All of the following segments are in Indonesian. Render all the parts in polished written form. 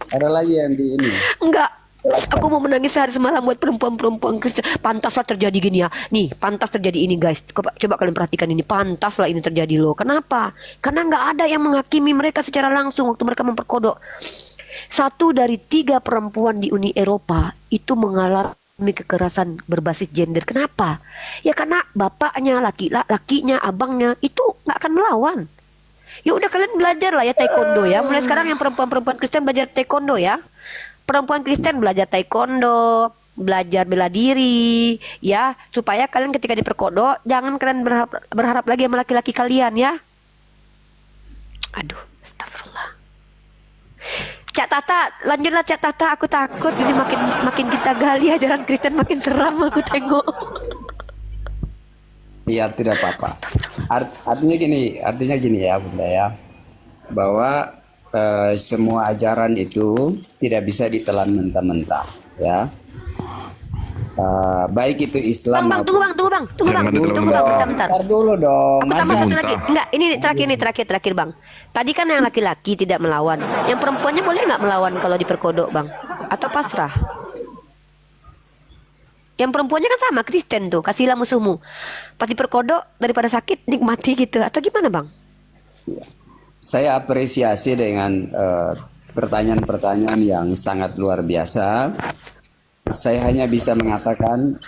Ada lagi yang di ini. Enggak. Aku mau menangis sehari semalam buat perempuan-perempuan Kristen. Pantaslah terjadi gini ya. Nih, pantas terjadi ini guys. Coba kalian perhatikan ini. Pantaslah ini terjadi loh. Kenapa? Karena nggak ada yang menghakimi mereka secara langsung waktu mereka memperkodok. 1 dari 3 perempuan di Uni Eropa itu mengalami kekerasan berbasis gender. Kenapa? Ya karena bapaknya, lakinya, abangnya itu nggak akan melawan. Ya udah kalian belajar lah ya taekwondo ya. Mulai sekarang yang perempuan-perempuan Kristen belajar taekwondo ya. Perempuan Kristen belajar taekwondo, belajar bela diri, ya, supaya kalian ketika diperkodok jangan kalian berharap lagi sama laki-laki kalian ya. Aduh, astagfirullah. Cak Tata, lanjutlah Cak Tata, aku takut ini makin kita gali ajaran Kristen makin seram aku tengok. Iya, tidak apa-apa. Artinya gini ya, Bunda ya, bahwa semua ajaran itu tidak bisa ditelan mentah-mentah, ya. Baik itu Islam Bang, tunggu bang, bentar. Ntar dulu dong, Aku tambah masa satu lagi. Enggak, ini terakhir bang. Tadi kan yang laki-laki tidak melawan, yang perempuannya boleh nggak melawan kalau diperkodok bang? Atau pasrah? Yang perempuannya kan sama Kristen tuh, kasihlah musuhmu. Pas diperkodok daripada sakit nikmati gitu. Atau gimana bang? saya apresiasi dengan pertanyaan-pertanyaan yang sangat luar biasa. Saya hanya bisa mengatakan,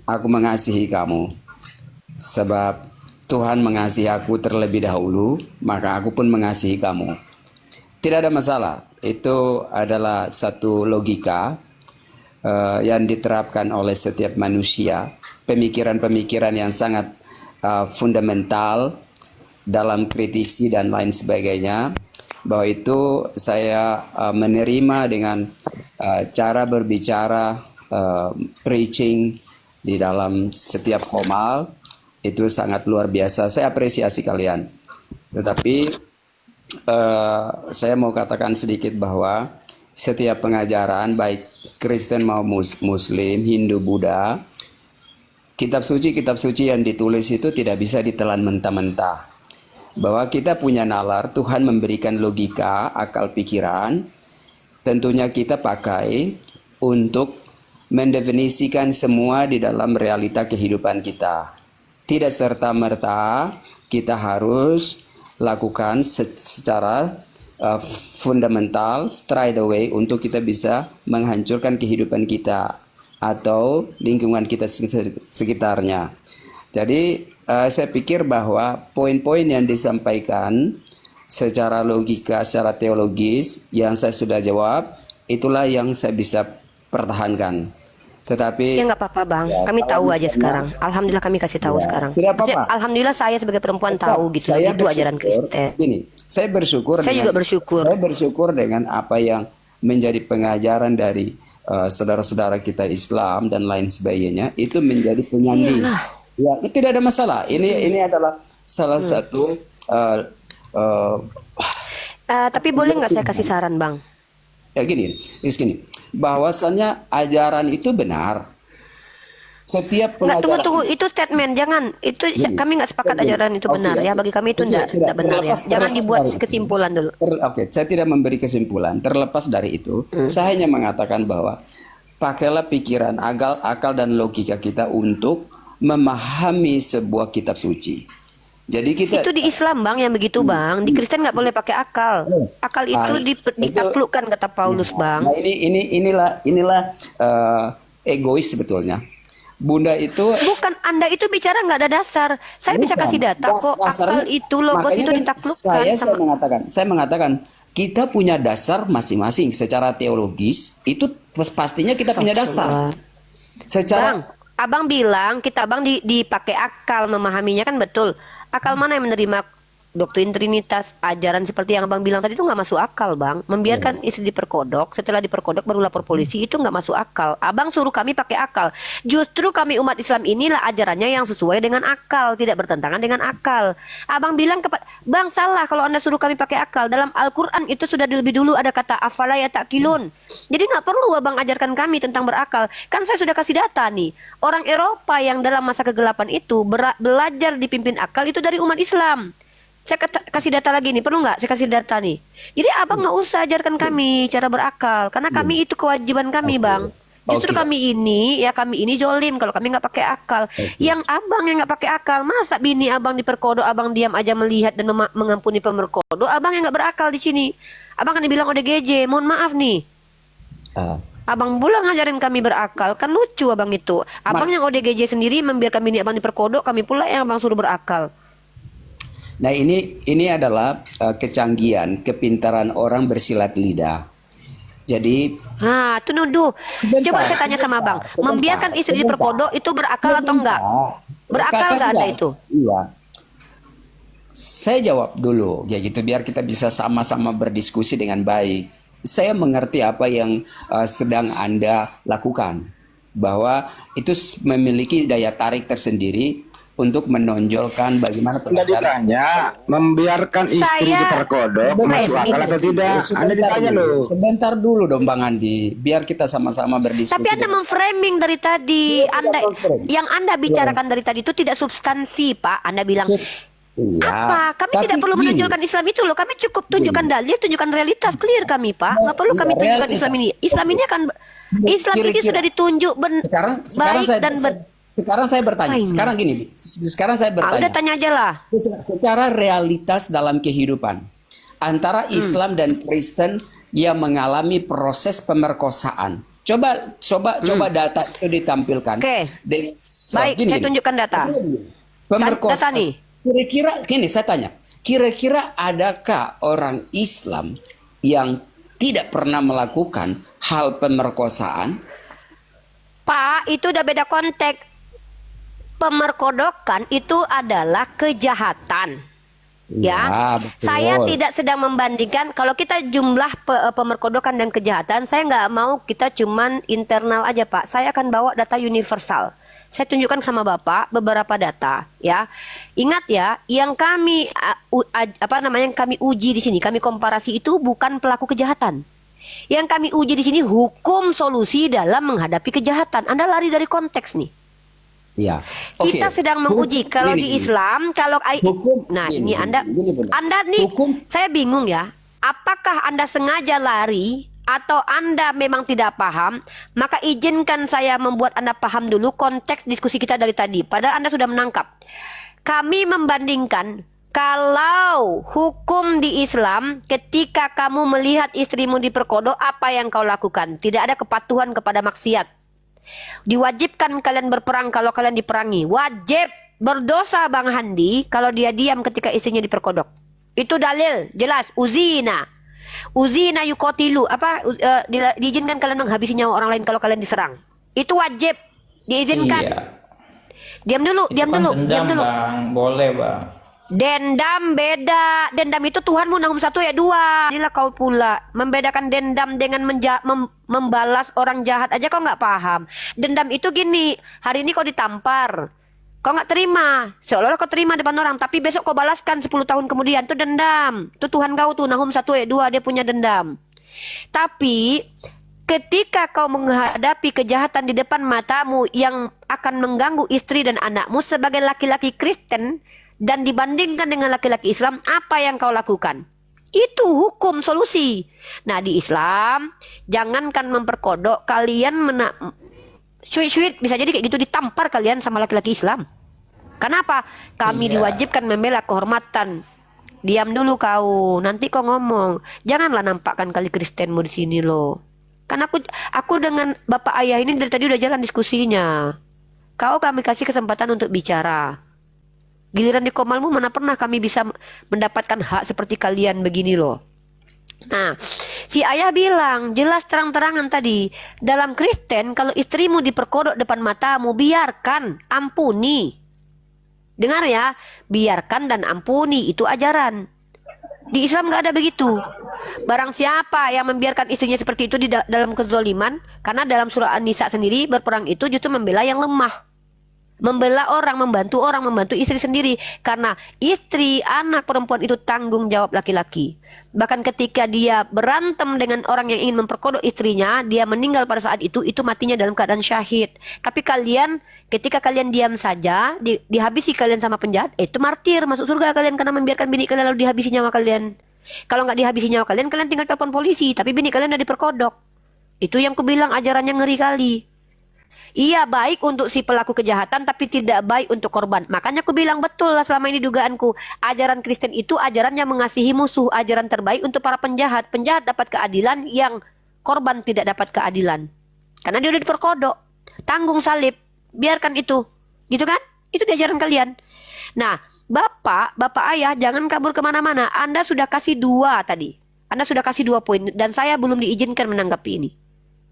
aku mengasihi kamu. Sebab Tuhan mengasihi aku terlebih dahulu, maka aku pun mengasihi kamu. Tidak ada masalah. Itu adalah satu logika yang diterapkan oleh setiap manusia. Pemikiran-pemikiran yang sangat fundamental dalam kritisi dan lain sebagainya. Bahwa itu saya menerima dengan cara berbicara, preaching di dalam setiap komal. Itu sangat luar biasa. Saya apresiasi kalian. Tetapi saya mau katakan sedikit bahwa setiap pengajaran baik Kristen maupun Muslim, Hindu, Buddha, kitab suci yang ditulis itu tidak bisa ditelan mentah-mentah. Bahwa kita punya nalar, Tuhan memberikan logika, akal pikiran, tentunya kita pakai untuk mendefinisikan semua di dalam realita kehidupan kita. Tidak serta-merta kita harus lakukan secara fundamental, straight away untuk kita bisa menghancurkan kehidupan kita atau lingkungan kita sekitarnya. Jadi saya pikir bahwa poin-poin yang disampaikan secara logika, secara teologis yang saya sudah jawab, itulah yang saya bisa pertahankan. Tetapi ya nggak apa-apa bang, ya, kami tahu aja misalnya, sekarang. Alhamdulillah kami kasih tahu ya, sekarang. tidak apa-apa. Alhamdulillah saya sebagai perempuan tahu gitu. Itu ajaran Kristen. Gini, saya bersyukur. Saya juga bersyukur. Saya bersyukur dengan apa yang menjadi pengajaran dari saudara-saudara kita Islam dan lain sebagainya, itu menjadi penyanding. Iyalah. Ya, itu tidak ada masalah. Ini adalah salah satu. Tapi boleh nggak saya kasih saran bang? Ya gini, bahwasannya ajaran itu benar. Setiap Nggak, pengajaran. tunggu, itu statement, jangan. Itu Gini, kami nggak sepakat ajaran itu benar ya. Bagi kami itu Tidak, tidak benar ya. Jangan dibuat dari itu. kesimpulan dulu. Oke, saya tidak memberi kesimpulan. Terlepas dari itu, saya hanya mengatakan bahwa pakailah pikiran, akal dan logika kita untuk memahami sebuah kitab suci. Jadi kita Itu di Islam bang yang begitu bang. Di Kristen nggak boleh pakai akal. Akal itu ditaklukkan kata Paulus bang. Nah, inilah egois sebetulnya. Bunda itu Bukan, Anda itu bicara nggak ada dasar. Saya bisa kasih data kok. Akal itu, logos itu ditaklukkan. Saya mengatakan kita punya dasar masing-masing secara teologis. Itu pastinya kita punya dasar. Bang, abang bilang kita abang dipakai akal memahaminya kan betul. Akal mana yang menerima doktrin Trinitas, ajaran seperti yang abang bilang tadi itu nggak masuk akal bang. Membiarkan istri diperkodok, setelah diperkodok baru lapor polisi, itu nggak masuk akal. Abang suruh kami pakai akal. Justru kami umat Islam inilah ajarannya yang sesuai dengan akal, tidak bertentangan dengan akal. Abang bilang kepada bang salah kalau anda suruh kami pakai akal. Dalam Al-Quran itu sudah lebih dulu ada kata afala ya ta'qilun. Jadi nggak perlu abang ajarkan kami tentang berakal. Kan saya sudah kasih data nih. Orang Eropa yang dalam masa kegelapan itu belajar dipimpin akal itu dari umat Islam. Saya kasih data lagi nih, perlu nggak? Saya kasih data nih. Jadi abang nggak usah ajarkan kami cara berakal, karena kami itu kewajiban kami, bang. Justru Oke. kami ini jolim kalau kami nggak pakai akal. Yang abang yang nggak pakai akal, masa bini abang diperkodo, abang diam aja melihat dan mengampuni pemerkodo, abang yang nggak berakal di sini. Abang kan dibilang ODGJ, mohon maaf nih. Ah. Abang pula ngajarin kami berakal, kan lucu abang itu. Abang yang ODGJ sendiri membiarkan bini abang diperkodok, kami pula yang abang suruh berakal. Nah, ini adalah kecanggihan, kepintaran orang bersilat lidah. Jadi Nah, itu nuduh. sebentar, Coba saya tanya sama abang, sebentar, membiarkan istri sebentar. diperkodok itu berakal atau enggak? Berakal nggak anda itu? Iya. Saya jawab dulu, ya gitu, biar kita bisa sama-sama berdiskusi dengan baik. Saya mengerti apa yang sedang Anda lakukan, bahwa itu memiliki daya tarik tersendiri untuk menonjolkan bagaimana Anda ditanya membiarkan istri Saya- diperkodok masuk Framing. akal atau tidak? Anda ditanya loh. Sebentar dulu dong Bang Andi, biar kita sama-sama berdiskusi. Tapi anda memframing dari tadi, anda yang anda bicarakan dari tadi itu tidak substansi, Pak. Anda bilang Iya, apa? Kami tapi tidak perlu gini, menonjolkan Islam itu loh. Kami cukup tunjukkan dalil, tunjukkan realitas, clear kami, Pak. Nggak perlu kami Iya, tunjukkan realitas. Islam ini. Islam ini akan Islam ini Kira-kira. sudah ditunjuk sekarang baik saya dan sekarang saya bertanya. Apa ini? Sekarang saya udah bertanya. tanya aja lah. Secara realitas dalam kehidupan antara Islam dan Kristen yang mengalami proses pemerkosaan. Coba data itu ditampilkan. Oke. Baik, Gini, saya tunjukkan data. pemerkosaan. Data nih. Kira-kira gini saya tanya. Kira-kira adakah orang Islam yang tidak pernah melakukan hal pemerkosaan? Pak, itu udah beda konteks. Pemerkodokan itu adalah kejahatan. Ya, betul. saya tidak sedang membandingkan. Kalau kita jumlah pemerkodokan dan kejahatan, saya nggak mau kita cuman internal aja, Pak. Saya akan bawa data universal. Saya tunjukkan sama Bapak beberapa data, ya. Ingat ya, yang kami yang kami uji di sini, kami komparasi itu bukan pelaku kejahatan. Yang kami uji di sini hukum solusi dalam menghadapi kejahatan. Anda lari dari konteks nih. Ya. Kita Oke. sedang menguji kalau Gini, di Islam, kalau Hukum- nah gini, ini Anda Bunda. Anda nih Hukum- saya bingung ya. Apakah Anda sengaja lari atau Anda memang tidak paham? Maka izinkan saya membuat Anda paham dulu konteks diskusi kita dari tadi. Padahal Anda sudah menangkap. Kami membandingkan kalau hukum di Islam ketika kamu melihat istrimu diperkodo, apa yang kau lakukan? Tidak ada kepatuhan kepada maksiat. Diwajibkan kalian berperang kalau kalian diperangi. Wajib berdosa Bang Handi kalau dia diam ketika istrinya diperkodok. Itu dalil jelas. Uzina yukotilu. Diizinkan kalian menghabisi nyawa orang lain kalau kalian diserang. Itu wajib diizinkan. Iya. Diam dulu, Itu diam kan dulu, dendam, diam dulu. Bang. Boleh, Bang. Dendam beda. Dendam itu Tuhanmu Nahum 1 ayat 2. Inilah kau pula membedakan dendam dengan membalas orang jahat aja kau nggak paham. Dendam itu gini, hari ini kau ditampar, kau nggak terima, seolah-olah kau terima depan orang, tapi besok kau balaskan 10 tahun kemudian. Itu dendam. Itu Tuhan kau tuh Nahum 1 ayat 2, dia punya dendam. Tapi ketika kau menghadapi kejahatan di depan matamu yang akan mengganggu istri dan anakmu sebagai laki-laki Kristen dan dibandingkan dengan laki-laki Islam, apa yang kau lakukan? Itu hukum solusi. Nah, di Islam jangankan memperkodok, kalian sweet bisa jadi kayak gitu ditampar kalian sama laki-laki Islam. Kenapa? Kami Iya. diwajibkan membela kehormatan. Diam dulu kau, nanti kau ngomong. Janganlah nampakkan kali Kristenmu di sini loh. Karena aku dengan bapak ayah ini dari tadi udah jalan diskusinya. Kau kami kasih kesempatan untuk bicara. Giliran di Komalmu mana pernah kami bisa mendapatkan hak seperti kalian begini loh. Nah, si ayah bilang jelas terang-terangan tadi, dalam Kristen kalau istrimu diperkodok depan matamu, biarkan, ampuni. Dengar ya, biarkan dan ampuni, itu ajaran. Di Islam nggak ada begitu. Barang siapa yang membiarkan istrinya seperti itu dalam kezoliman, karena dalam surah An-Nisa sendiri berperang itu justru membela yang lemah. membela orang, membantu istri sendiri. Karena istri, anak perempuan itu tanggung jawab laki-laki. Bahkan ketika dia berantem dengan orang yang ingin memperkodok istrinya, dia meninggal pada saat itu matinya dalam keadaan syahid. Tapi kalian, ketika kalian diam saja, dihabisi kalian sama penjahat, itu martir, masuk surga kalian karena membiarkan bini kalian lalu dihabisi nyawa kalian. Kalau nggak dihabisi nyawa kalian, kalian tinggal telepon polisi, tapi bini kalian udah diperkodok. Itu yang kubilang ajarannya ngeri kali. Iya baik untuk si pelaku kejahatan tapi tidak baik untuk korban. Makanya aku bilang betul lah selama ini dugaanku. Ajaran Kristen itu ajaran yang mengasihi musuh. Ajaran terbaik untuk para penjahat. Penjahat dapat keadilan yang korban tidak dapat keadilan. Karena dia udah diperkodok. Tanggung salib. Biarkan itu. Gitu kan? Itu di ajaran kalian. Nah, bapak ayah jangan kabur kemana-mana. Anda sudah kasih 2 tadi. Anda sudah kasih 2 poin. Dan saya belum diizinkan menanggapi ini.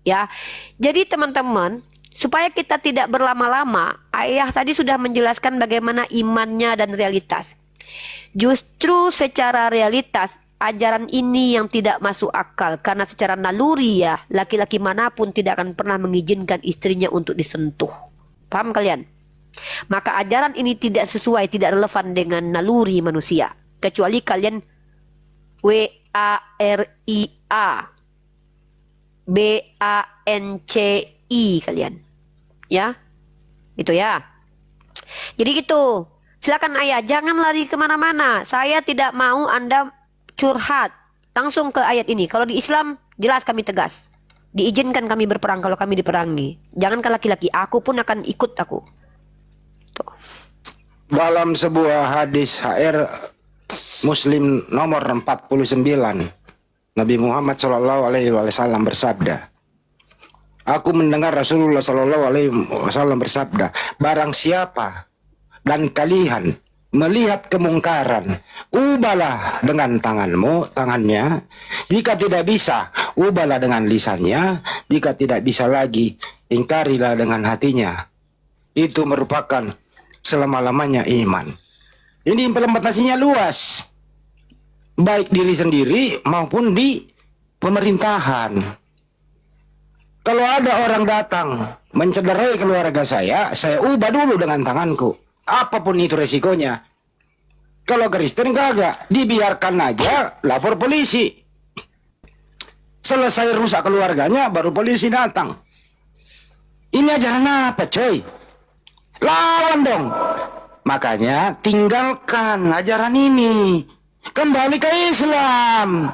Ya, jadi teman-teman, supaya kita tidak berlama-lama, ayah tadi sudah menjelaskan bagaimana imannya dan realitas. Justru secara realitas, ajaran ini yang tidak masuk akal. Karena secara naluri ya, laki-laki manapun tidak akan pernah mengizinkan istrinya untuk disentuh. Paham kalian? Maka ajaran ini tidak sesuai, tidak relevan dengan naluri manusia. Kecuali kalian WARIA BANCI kalian. Ya. Itu ya. Jadi gitu. Silakan ayah, jangan lari kemana-mana. Saya tidak mau Anda curhat. Langsung ke ayat ini. Kalau di Islam, jelas kami tegas. Diizinkan kami berperang kalau kami diperangi. Jangankan laki-laki, aku pun akan ikut aku. Tuh. Dalam sebuah hadis HR Muslim nomor 49, Nabi Muhammad SAW bersabda, aku mendengar Rasulullah SAW bersabda, barang siapa dan kalian melihat kemungkaran, ubahlah dengan tangannya. Jika tidak bisa, ubahlah dengan lisannya. Jika tidak bisa lagi, ingkarilah dengan hatinya. Itu merupakan selama-lamanya iman. Ini implementasinya luas, baik diri sendiri maupun di pemerintahan. Kalau ada orang datang mencederai keluarga saya ubah dulu dengan tanganku. Apapun itu resikonya. Kalau Kristen kagak, dibiarkan aja, lapor polisi. Selesai rusak keluarganya, baru polisi datang. Ini ajaran apa, coy? Lawan dong. Makanya tinggalkan ajaran ini. Kembali ke Islam.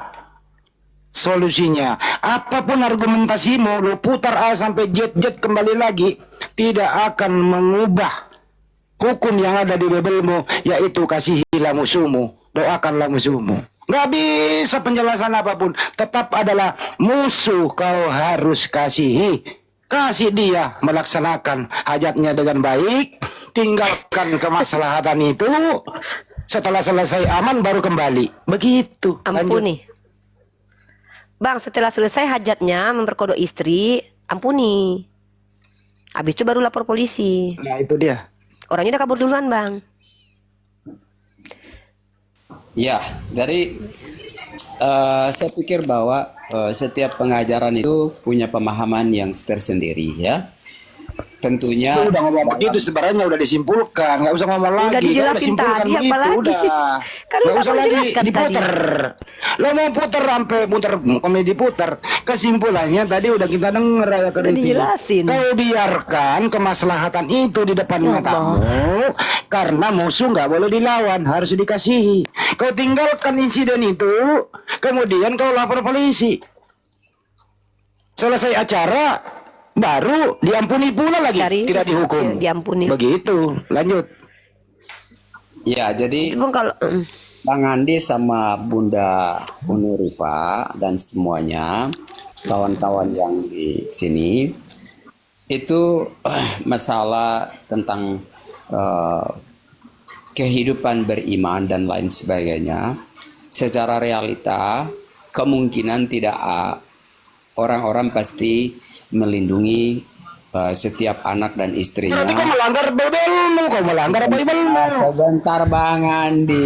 Solusinya, apapun argumentasimu, lo putar A sampai Z kembali lagi, tidak akan mengubah hukum yang ada di Bibelmu, yaitu kasihilah musuhmu, doakanlah musuhmu. Gak bisa penjelasan apapun, tetap adalah musuh kau harus kasihi. Kasih dia melaksanakan hajatnya dengan baik, tinggalkan kemaslahatan itu. Setelah selesai aman baru kembali. Begitu. Ampuni. Bang, setelah selesai hajatnya memperkodok istri, ampuni. Habis itu baru lapor polisi. Nah itu dia. Orangnya udah kabur duluan, Bang. Ya, jadi saya pikir bahwa setiap pengajaran itu punya pemahaman yang tersendiri ya. Tentunya Udah ngomong begitu sebenarnya udah disimpulkan, nggak usah ngomong lagi. Udah dijelasin Kalau simpulkan tadi, begitu, apalagi? udah. Kan Nggak udah usah aku lagi jelaskan diputer. Lo mau puter sampai puter, kami diputer. Kesimpulannya tadi udah kita denger ya. Udah dijelasin. Kau biarkan kemaslahatan itu di depan Ya matamu, karena musuh nggak boleh dilawan, harus dikasihi. Kau tinggalkan insiden itu, kemudian kau lapor polisi. Selesai acara, baru diampuni pula lagi, tidak dihukum. Diampuni. Begitu, lanjut. ya, jadi Bang kalau Bang Andi sama Bunda Unuripa dan semuanya kawan-kawan yang di sini itu masalah tentang kehidupan beriman dan lain sebagainya. Secara realita kemungkinan tidak orang-orang pasti melindungi setiap anak dan istrinya. Berarti kau melanggar Bibelmu, kau melanggar Bibelmu. Sebentar Bang Andi.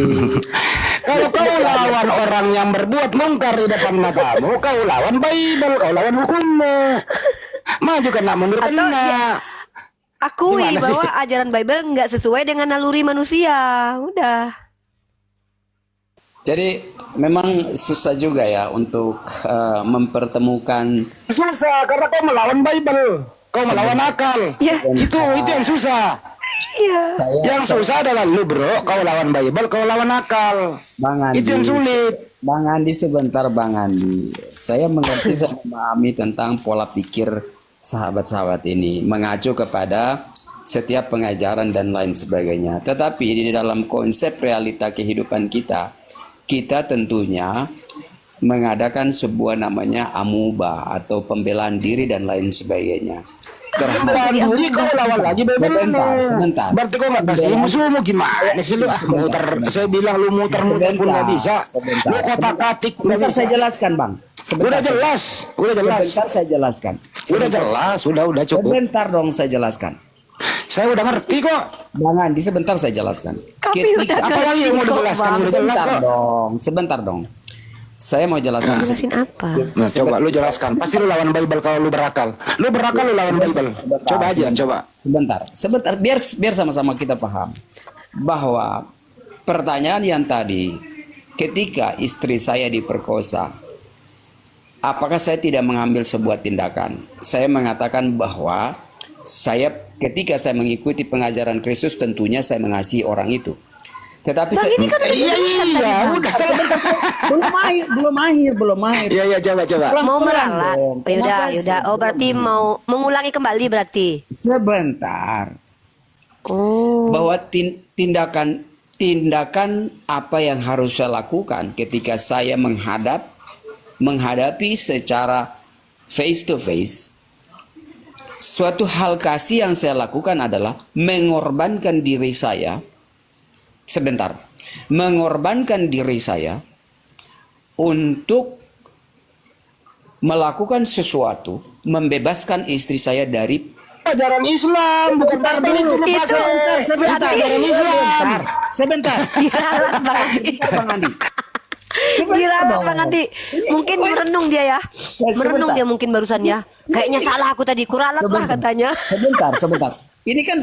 Kalau kau lawan orang yang berbuat mungkar di depan matamu, kau lawan Bible, kau lawan hukummu. Maju kena mundur Atau kena. Akui Gimana sih? bahwa ajaran Bible nggak sesuai dengan naluri manusia. Udah. Jadi memang susah juga ya untuk mempertemukan. Susah karena kau melawan Bible. Kau melawan akal. Ya. Itu yang susah. Iya. Yang susah adalah lu bro, kau lawan Bible, kau lawan akal. Bang Andi, Itu yang sulit. Bang Andi sebentar Bang Andi. Saya mengerti, saya memahami tentang pola pikir sahabat-sahabat ini, mengacu kepada setiap pengajaran dan lain sebagainya. Tetapi di dalam konsep realita kehidupan kita, kita tentunya mengadakan sebuah namanya amuba atau pembelaan diri dan lain sebagainya. Lawan diri kau lawan lagi Bible. Sebentar. Berarti kau nggak kasih musuhmu gimana sih lu? Muter. Saya bilang lu muter-muter pun nggak bisa. Sebentar. Lu kotak-katik nggak Sebentar bisa. saya jelaskan Bang. Udah jelas. Sebentar saya jelaskan. Udah jelas, udah cukup. Sebentar dong saya jelaskan. Saya udah ngerti kok. Bang Andi sebentar saya jelaskan. Kami Ketika- udah Apa lagi yang mau dijelaskan? Udah jelas Sebentar kok. dong, sebentar dong. Saya mau jelaskan. Jelasin apa? Nah, coba lu jelaskan. Pasti lu lawan Bible kalau lu berakal. Lu berakal lu lawan Bible. Coba aja, coba. Sebentar, biar sama-sama kita paham bahwa pertanyaan yang tadi, ketika istri saya diperkosa, apakah saya tidak mengambil sebuah tindakan? Saya mengatakan bahwa ketika saya mengikuti pengajaran Kristus, tentunya saya mengasihi orang itu. Tetapi Bang, saya ini kan udah Iya, udah selesai. belum akhir. Iya, coba. mau Pelan-pelan meralat. dong. Yaudah, Kenapa yaudah. sih? Oh, berarti mau mengulangi kembali berarti. Sebentar. Oh. Bahwa tindakan apa yang harus saya lakukan ketika saya menghadapi secara face to face. Suatu hal kasih yang saya lakukan adalah mengorbankan diri saya. Sebentar. Mengorbankan diri saya untuk melakukan sesuatu, membebaskan istri saya dari Ajaran Islam, bukan Bible itu lu Itu pakai. sebentar. Ajaran Islam. Sebentar. Diralat Bang Andi. Bang Andi. Diralat Bang Andi. Mungkin merenung dia ya. Merenung sebentar. dia mungkin barusan ya. Kayaknya salah aku tadi. Kuralat lah katanya. Sebentar. Ini kan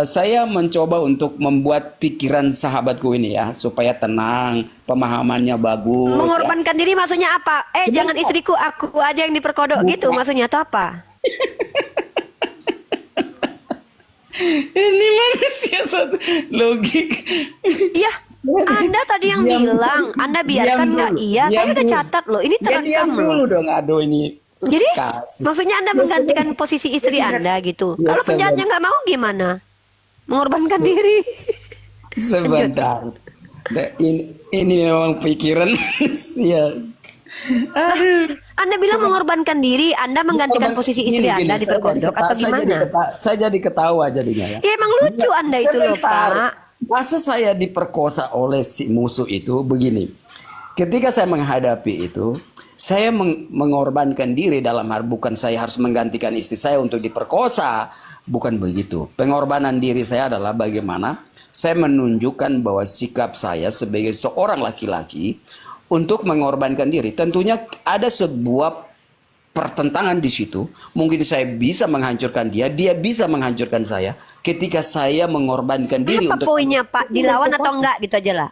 saya mencoba untuk membuat pikiran sahabatku ini ya supaya tenang, pemahamannya bagus. Mengorbankan diri maksudnya apa? Jangan istriku, aku aja yang diperkodok gitu maksudnya atau apa? Ini manusia satu logik. Iya, Anda tadi yang bilang, Anda biarkan nggak iya? Saya udah catat loh, ini Ya, diam terekam dulu loh. dong, aduh ini. Jadi Kasus. maksudnya Anda menggantikan posisi istri Anda gitu. Ya, Kalau penjahatnya nggak mau gimana? Mengorbankan diri. Sebentar. Ini memang pikiran manusia. Aduh. Anda bilang mengorbankan diri, Anda menggantikan posisi istri Gini, Anda diperkodok atau gimana? Saya jadi ketawa jadinya ya. Ya emang lucu Anda itu loh Pak. Masa saya diperkosa oleh si musuh itu begini. Ketika saya menghadapi itu, saya mengorbankan diri dalam hal bukan saya harus menggantikan istri saya untuk diperkosa. Bukan begitu. Pengorbanan diri saya adalah bagaimana saya menunjukkan bahwa sikap saya sebagai seorang laki-laki untuk mengorbankan diri. Tentunya ada sebuah pertentangan di situ. Mungkin saya bisa menghancurkan dia, dia bisa menghancurkan saya. Ketika saya mengorbankan diri Apa untuk poinnya Pak? Dilawan atau enggak gitu aja lah.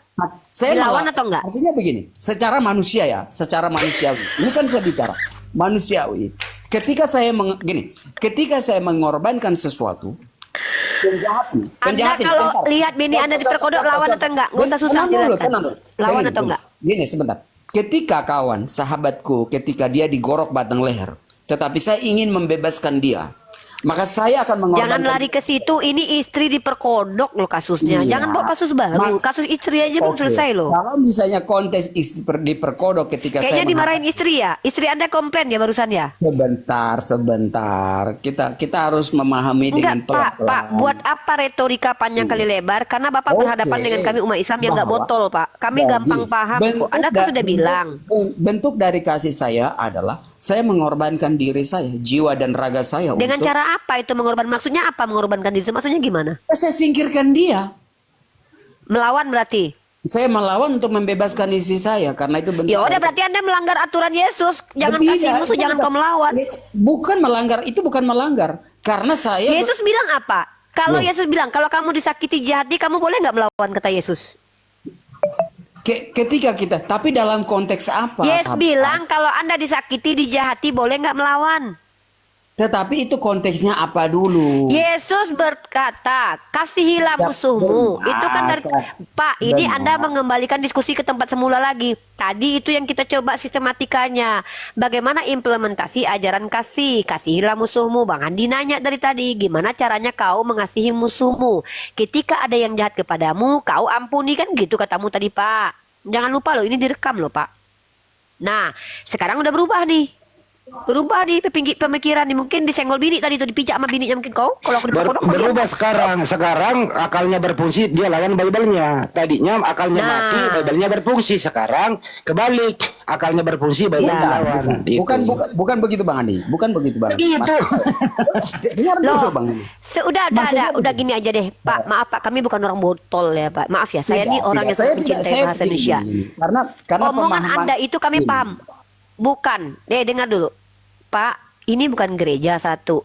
saya Dilawan malah- atau enggak? Artinya begini, secara manusia ya, secara manusiawi. Ini kan saya bicara manusiawi. Ketika saya mengorbankan sesuatu, Anda kalau lihat bini Anda diperkodok lawan atau enggak? Nggak usah susah jelaskan. Lawan atau enggak? Gini sebentar. Ketika kawan, sahabatku, ketika dia digorok batang leher, tetapi saya ingin membebaskan dia, maka saya akan mengorbankan. Jangan lari ke situ. Ini istri diperkodok loh kasusnya. Iya. Jangan bawa kasus baru. Kasus istri aja belum Oke. selesai loh. Kalau misalnya konteks diperkodok ketika Kayaknya saya dimarahin istri ya. Istri Anda komplain ya barusan ya. Sebentar. Kita harus memahami dengan Enggak Pak, pelan-pelan. Buat apa retorika panjang kali lebar? Karena Bapak Oke. berhadapan dengan kami umat Islam yang nggak Bahwa- botol Pak. Kami Jadi, gampang paham kok. Anda kan sudah bilang. Bentuk dari kasih saya adalah saya mengorbankan diri saya, jiwa dan raga saya Dengan untuk cara apa itu mengorbankan? Maksudnya apa mengorbankan diri itu? Maksudnya gimana? saya singkirkan dia. Melawan berarti? Saya melawan untuk membebaskan istri saya karena itu bentuk. Ya udah berarti Anda melanggar aturan Yesus. Jangan Tidak, kasih musuh, itu jangan bukan- kau melawan. Bukan melanggar, itu bukan melanggar. Karena saya Yesus bilang apa? Kalau Loh. Yesus bilang kalau kamu disakiti jahati, kamu boleh nggak melawan, kata Yesus? ketika kita, tapi dalam konteks apa? Yesus sahabat? bilang kalau Anda disakiti, dijahati, boleh nggak melawan? Tetapi itu konteksnya apa dulu? Yesus berkata, kasihilah Ya, musuhmu. benar, Itu kan dari Kak. Pak, ini Benar. Anda mengembalikan diskusi ke tempat semula lagi. Tadi itu yang kita coba sistematikanya. Bagaimana implementasi ajaran kasih? Kasihilah musuhmu. Bang Andi nanya dari tadi, gimana caranya kau mengasihi musuhmu? Ketika ada yang jahat kepadamu, kau ampuni, kan gitu katamu tadi, Pak. Jangan lupa loh, ini direkam loh, Pak. Nah, sekarang udah berubah nih. Berubah nih pemikiran nih, mungkin disenggol bini tadi itu, dipijak sama bininya mungkin kau. Kalau aku dipukul Berubah sekarang akalnya berfungsi, dia lawan Bible-nya. Tadinya akalnya Nah. mati, Bible-nya berfungsi. Sekarang kebalik, akalnya berfungsi, Bible Ya. dilawan. Itu. Bukan begitu Bang Andi. Bukan begitu Bang Andi. Begitu. Dengar dulu Loh, Bang Andi. udah gini aja deh, Pak. Maaf Pak, kami bukan orang botol ya, Pak. Maaf ya, saya Tidak, nih orang tidak. yang Saya sangat tidak- mencintai saya bahasa begini, Indonesia. begini. Karena Omongan pemahaman Anda itu kami ini. paham. Bukan. Dengar dulu. Pak, ini bukan gereja satu.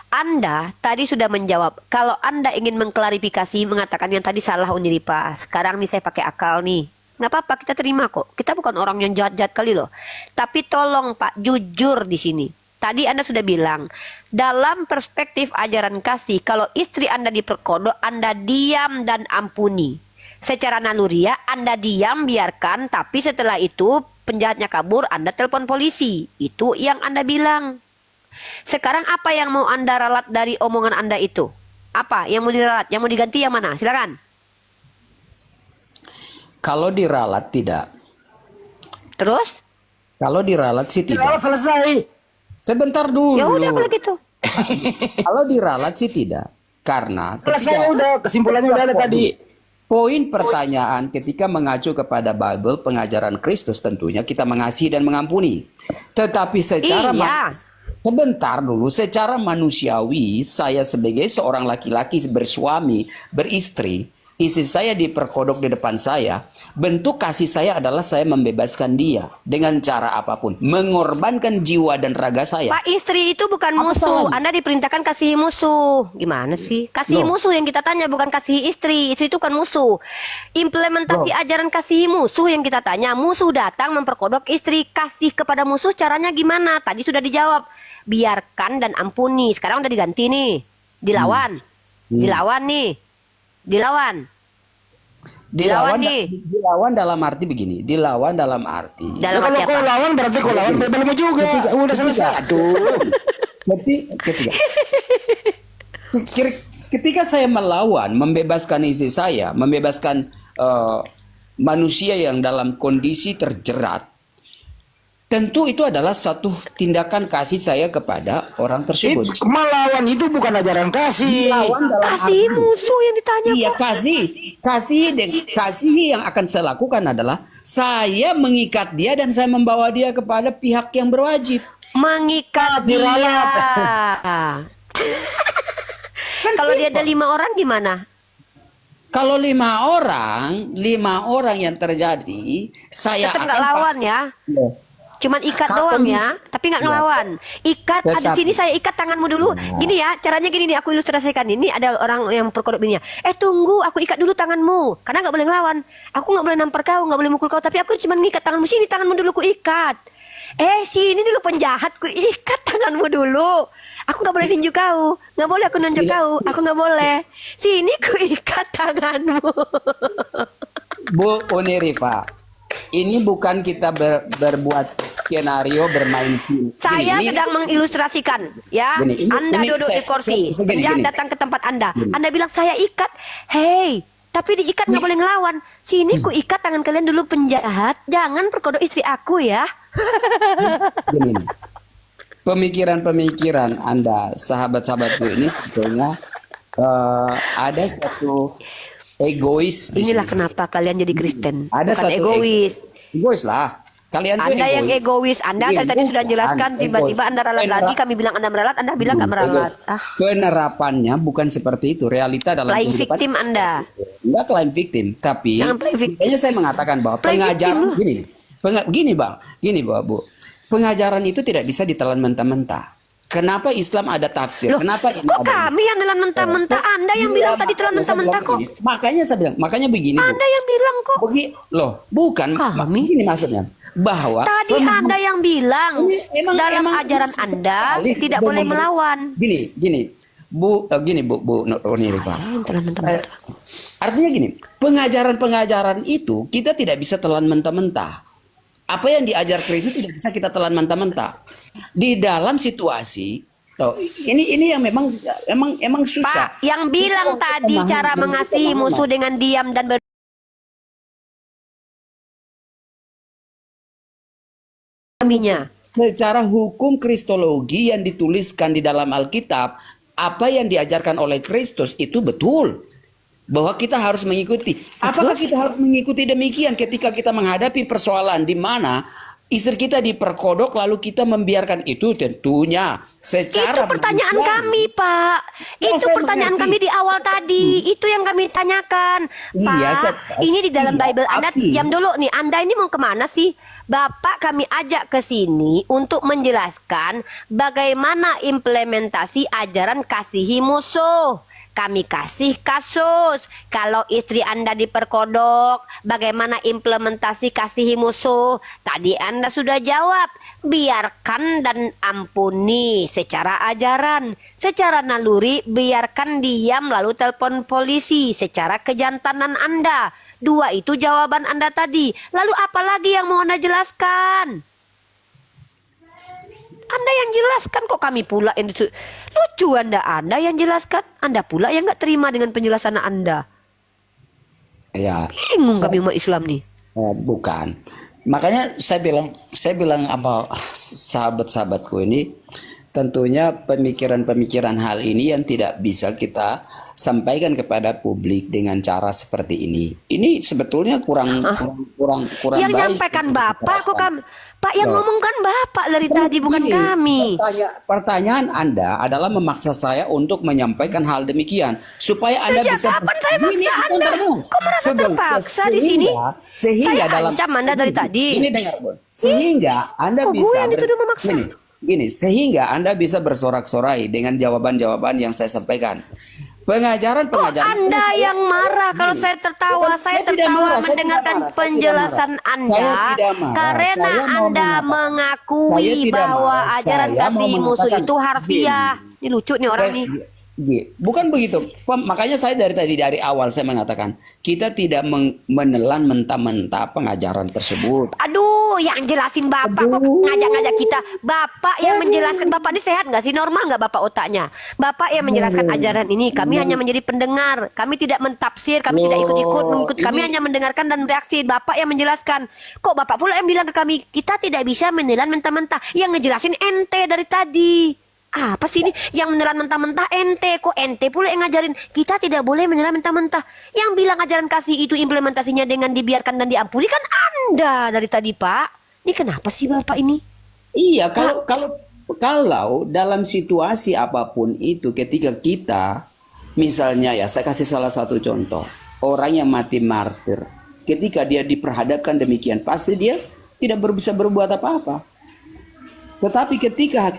Anda tadi sudah menjawab. Kalau Anda ingin mengklarifikasi, mengatakan yang tadi salah Uniripa. Sekarang nih saya pakai akal nih. Nggak apa-apa, kita terima kok. Kita bukan orang yang jahat-jahat kali loh. Tapi tolong Pak, jujur di sini. Tadi Anda sudah bilang, dalam perspektif ajaran kasih, kalau istri Anda diperkodok, Anda diam dan ampuni. Secara naluriah, Anda diam, biarkan, tapi setelah itu penjahatnya kabur, Anda telepon polisi. Itu yang Anda bilang. Sekarang apa yang mau Anda ralat dari omongan Anda itu? Apa yang mau diralat? Yang mau diganti yang mana? Silakan. Kalau diralat tidak. Terus? Kalau diralat sih tidak. Selesai. Sebentar dulu. Ya udah kalau gitu. Kalau diralat sih tidak. Karena Selesai udah, kesimpulannya udah ada tadi. poin pertanyaan ketika mengacu kepada Bible, pengajaran Kristus tentunya kita mengasihi dan mengampuni. Tetapi secara Iya. sebentar dulu, secara manusiawi, saya sebagai seorang laki-laki bersuami, beristri, istri saya diperkodok di depan saya, bentuk kasih saya adalah saya membebaskan dia dengan cara apapun, mengorbankan jiwa dan raga saya. Pak, istri itu bukan Apa musuh. salahnya? Anda diperintahkan kasihi musuh. Gimana sih? Kasihi Loh. musuh yang kita tanya, bukan kasihi istri. Istri itu kan musuh. Implementasi ajaran kasihi musuh yang kita tanya. Musuh datang memperkodok istri. Kasih kepada musuh caranya gimana? Tadi sudah dijawab. Biarkan dan ampuni. Sekarang udah diganti nih. Dilawan. Dilawan nih. Dilawan. Dilawan nih. Dilawan dalam arti begini, dilawan dalam arti. Dalam Kalau arti kau apa? lawan berarti kau lawan Bible-mu juga. Udah selesai. Aduh. Ketika saya melawan, membebaskan istri saya, membebaskan manusia yang dalam kondisi terjerat, tentu itu adalah satu tindakan kasih saya kepada orang tersebut. Melawan itu bukan ajaran kasih. Lawan dalam Kasihi arti- musuh yang ditanya. Iya, kok. kasih yang akan saya lakukan adalah saya mengikat dia dan saya membawa dia kepada pihak yang berwajib. Mengikat dia. Kan Kalau dia ada simpel. 5 orang gimana? Kalau lima orang yang terjadi, saya Tetap akan nggak lawan ya. Cuman ikat Kalau doang mis- ya, tapi nggak Ya. ngelawan. Ikat, ada Tetapi- sini saya ikat tanganmu dulu. Gini ya, caranya gini nih, aku ilustrasikan. Ini ada orang yang perkodok bininya. Tunggu, aku ikat dulu tanganmu. Karena nggak boleh ngelawan. Aku nggak boleh nampar kau, nggak boleh mukul kau. Tapi aku cuma ngikat tanganmu. Sini tanganmu dulu, ku ikat. Sini dulu penjahat, ku ikat tanganmu dulu. Aku nggak boleh ninju kau. Nggak boleh aku nunjuk Tidak. kau. Aku nggak boleh. Sini ku ikat tanganmu. Bu Unirifa, ini bukan kita berbuat skenario bermain film. Saya Gini, ini- sedang mengilustrasikan, ya. Gini, ini- Anda ini duduk di saya- kursi, saya- gini, penjahat gini. datang ke tempat Anda. Anda bilang saya ikat, hey, tapi diikat nggak boleh ngelawan. Sini ku ikat tangan kalian dulu penjahat, jangan perkodok istri aku ya. gini nih. Pemikiran-pemikiran Anda, sahabat-sahabatku ini sebetulnya ada satu egois di Inilah sini. kenapa kalian jadi Kristen. Ada Bukan satu egois. egois lah. Kalian tuh Anda yang egois. Anda Iya, tadi sudah bukan. jelaskan, tiba-tiba Egois. Anda ralat lagi, kami bilang Anda meralat, Anda bilang nggak meralat. Ah, Penerapannya bukan seperti itu. Realita dalam playing kehidupan victim Anda. enggak klaim victim, tapi Jangan play victim. makanya saya mengatakan bahwa Play pengajaran victim gini, gini Bang, Bu. Pengajaran itu tidak bisa ditelan mentah-mentah. Kenapa Islam ada tafsir? Loh, Kenapa ini kok ada? kami yang nelan mentah-mentah? Anda yang Iya, bilang tadi telan makanya saya mentah-mentah bilang kok. begini. Makanya saya bilang, makanya begini, Bu. Anda yang bilang kok. Loh, bukan. Kami? Ini maksudnya bahwa Tadi Anda yang bilang dalam emang ajaran Anda sekali tidak sudah boleh memberi- melawan. Gini, Bu Nirifa. Yang telan mentah-mentah. Artinya gini, pengajaran-pengajaran itu kita tidak bisa telan mentah-mentah. Apa yang diajar Kristus tidak bisa kita telan mentah-mentah. Di dalam situasi, ini yang memang susah. Pak, yang bilang tadi cara mengasihi musuh dengan diam dan berkaminya. Secara hukum kristologi yang dituliskan di dalam Alkitab, apa yang diajarkan oleh Kristus itu betul. Bahwa kita harus mengikuti. Apakah kita harus mengikuti demikian ketika kita menghadapi persoalan di mana istri kita diperkodok lalu kita membiarkan itu? Tentunya secara Itu pertanyaan manusiawi. kami, Pak. Ya, Itu saya pertanyaan mengerti. kami di awal tadi. Itu yang kami tanyakan. Iya, Pak, ini di dalam iya, Bible. Anda tapi- diam dulu nih. Anda ini mau kemana sih? Bapak kami ajak ke sini untuk menjelaskan bagaimana implementasi ajaran kasihi musuh. Kami kasih kasus. Kalau istri Anda diperkodok, bagaimana implementasi kasihi musuh? Tadi Anda sudah jawab, biarkan dan ampuni secara ajaran. Secara naluri, biarkan diam lalu telepon polisi secara kejantanan Anda. Dua itu jawaban Anda tadi. Lalu apa lagi yang mau Anda jelaskan? Anda yang jelaskan, kok kami pula yang lucu. Anda yang jelaskan, Anda pula yang nggak terima dengan penjelasan Anda. Ya, Bingung kami umat Islam nih. bukan. Makanya saya bilang apa sahabat-sahabatku ini, tentunya pemikiran-pemikiran hal ini yang tidak bisa kita sampaikan kepada publik dengan cara seperti ini. Ini sebetulnya kurang Yang baik. nyampaikan Bapak kok kami. Pak yang ngomong kan Bapak dari tadi, bukan Gini, kami. Pertanyaan Anda adalah memaksa saya untuk menyampaikan hal demikian supaya Anda Sejak bisa. kapan saya maksa Gini, Anda? bentar, Bung. Kok merasa Sebelum- terpaksa di sini? Sehingga Saya dalam ancam Anda dari tadi. Ini dengar, Bun. Sehingga Anda kok gue bisa yang dituduh memaksa? Gini, sehingga Anda bisa bersorak-sorai dengan jawaban-jawaban yang saya sampaikan. Pengajaran Anda yang marah kalau saya tertawa. Bukan, Saya saya tidak tertawa marah, saya tidak mendengarkan marah, saya tidak penjelasan marah. Anda Saya tidak marah. karena Saya mau Anda mengatakan. Saya mengakui tidak bahwa marah. ajaran Saya mau kasih musuh mengatakan itu harfiah. Ini lucu nih orang nih. Bukan begitu. Makanya saya dari awal saya mengatakan kita tidak menelan mentah-mentah pengajaran tersebut. Aduh, yang jelasin Bapak kok ngajak-ngajak kita. Bapak yang menjelaskan. Bapak ini sehat nggak sih? Normal nggak Bapak otaknya? Bapak yang menjelaskan ajaran ini. Kami hanya menjadi pendengar. Kami tidak mentafsir. Kami tidak ikut-ikut mengikuti. Kami hanya mendengarkan dan bereaksi. Bapak yang menjelaskan. Kok Bapak pula yang bilang ke kami, kita tidak bisa menelan mentah-mentah. Yang ngejelasin ente dari tadi. Apa sih ini yang menelan mentah-mentah ente? Kok ente pula yang ngajarin kita tidak boleh menelan mentah-mentah? Yang bilang ajaran kasih itu implementasinya dengan dibiarkan dan diampuni kan Anda dari tadi, Pak. Ini kenapa sih Bapak ini? Iya, kalau dalam situasi apapun itu ketika kita misalnya ya saya kasih salah satu contoh, orang yang mati martir, ketika dia diperhadapkan demikian pasti dia tidak bisa berbuat apa-apa. Tetapi ketika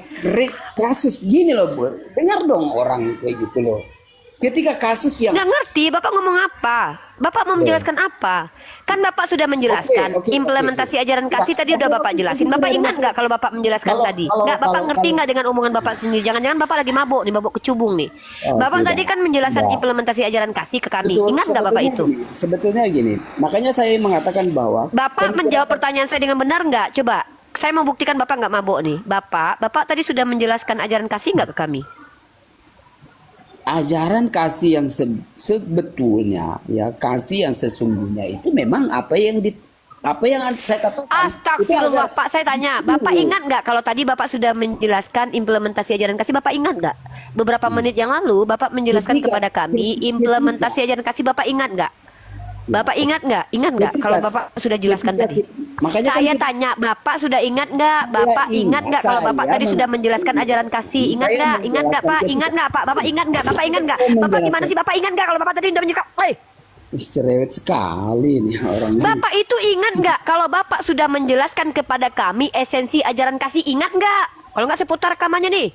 kasus gini loh, Bu, dengar dong orang kayak gitu loh. Ketika kasus yang Nggak ngerti Bapak ngomong apa? Bapak mau menjelaskan apa? Kan Bapak sudah menjelaskan Oke. implementasi ajaran kasih tadi udah Bapak jelasin. Bapak ingat nggak kalau Bapak menjelaskan tadi? Nggak, Bapak ngerti nggak dengan omongan Bapak sendiri? Jangan-jangan Bapak lagi mabuk nih, mabuk kecubung nih. Bapak tidak. tadi kan menjelaskan Tidak. implementasi ajaran kasih ke kami. Betul, Ingat nggak Bapak itu? Sebetulnya gini, makanya saya mengatakan bahwa Bapak menjawab pertanyaan saya dengan benar nggak? Coba, saya mau buktikan Bapak nggak mabuk nih. Bapak tadi sudah menjelaskan ajaran kasih nggak ke kami? ajaran kasih yang sebetulnya ya kasih yang sesungguhnya itu memang apa yang saya katakan. Astagfirullah, Pak, saya tanya, Bapak ingat nggak kalau tadi Bapak sudah menjelaskan implementasi ajaran kasih? Bapak ingat nggak? Beberapa menit yang lalu Bapak menjelaskan kepada kami implementasi ajaran kasih. Bapak ingat nggak? Bapak ingat nggak? Ingat nggak? Kalau Bapak sudah jelaskan tadi. Makanya kan Saya tanya, Bapak sudah ingat nggak? Bapak ingat nggak kalau Bapak tadi sudah menjelaskan ajaran kasih? Ingat nggak? Ingat nggak Pak? Ingat nggak Pak? Bapak ingat nggak? Bapak ingat nggak? Bapak gimana sih? Bapak ingat nggak kalau Bapak tadi sudah menjelaskan? Woi, cerewet sekali nih orangnya. Bapak itu ingat nggak kalau Bapak sudah menjelaskan kepada kami esensi ajaran kasih? Ingat nggak? Kalau nggak seputar rekamannya nih.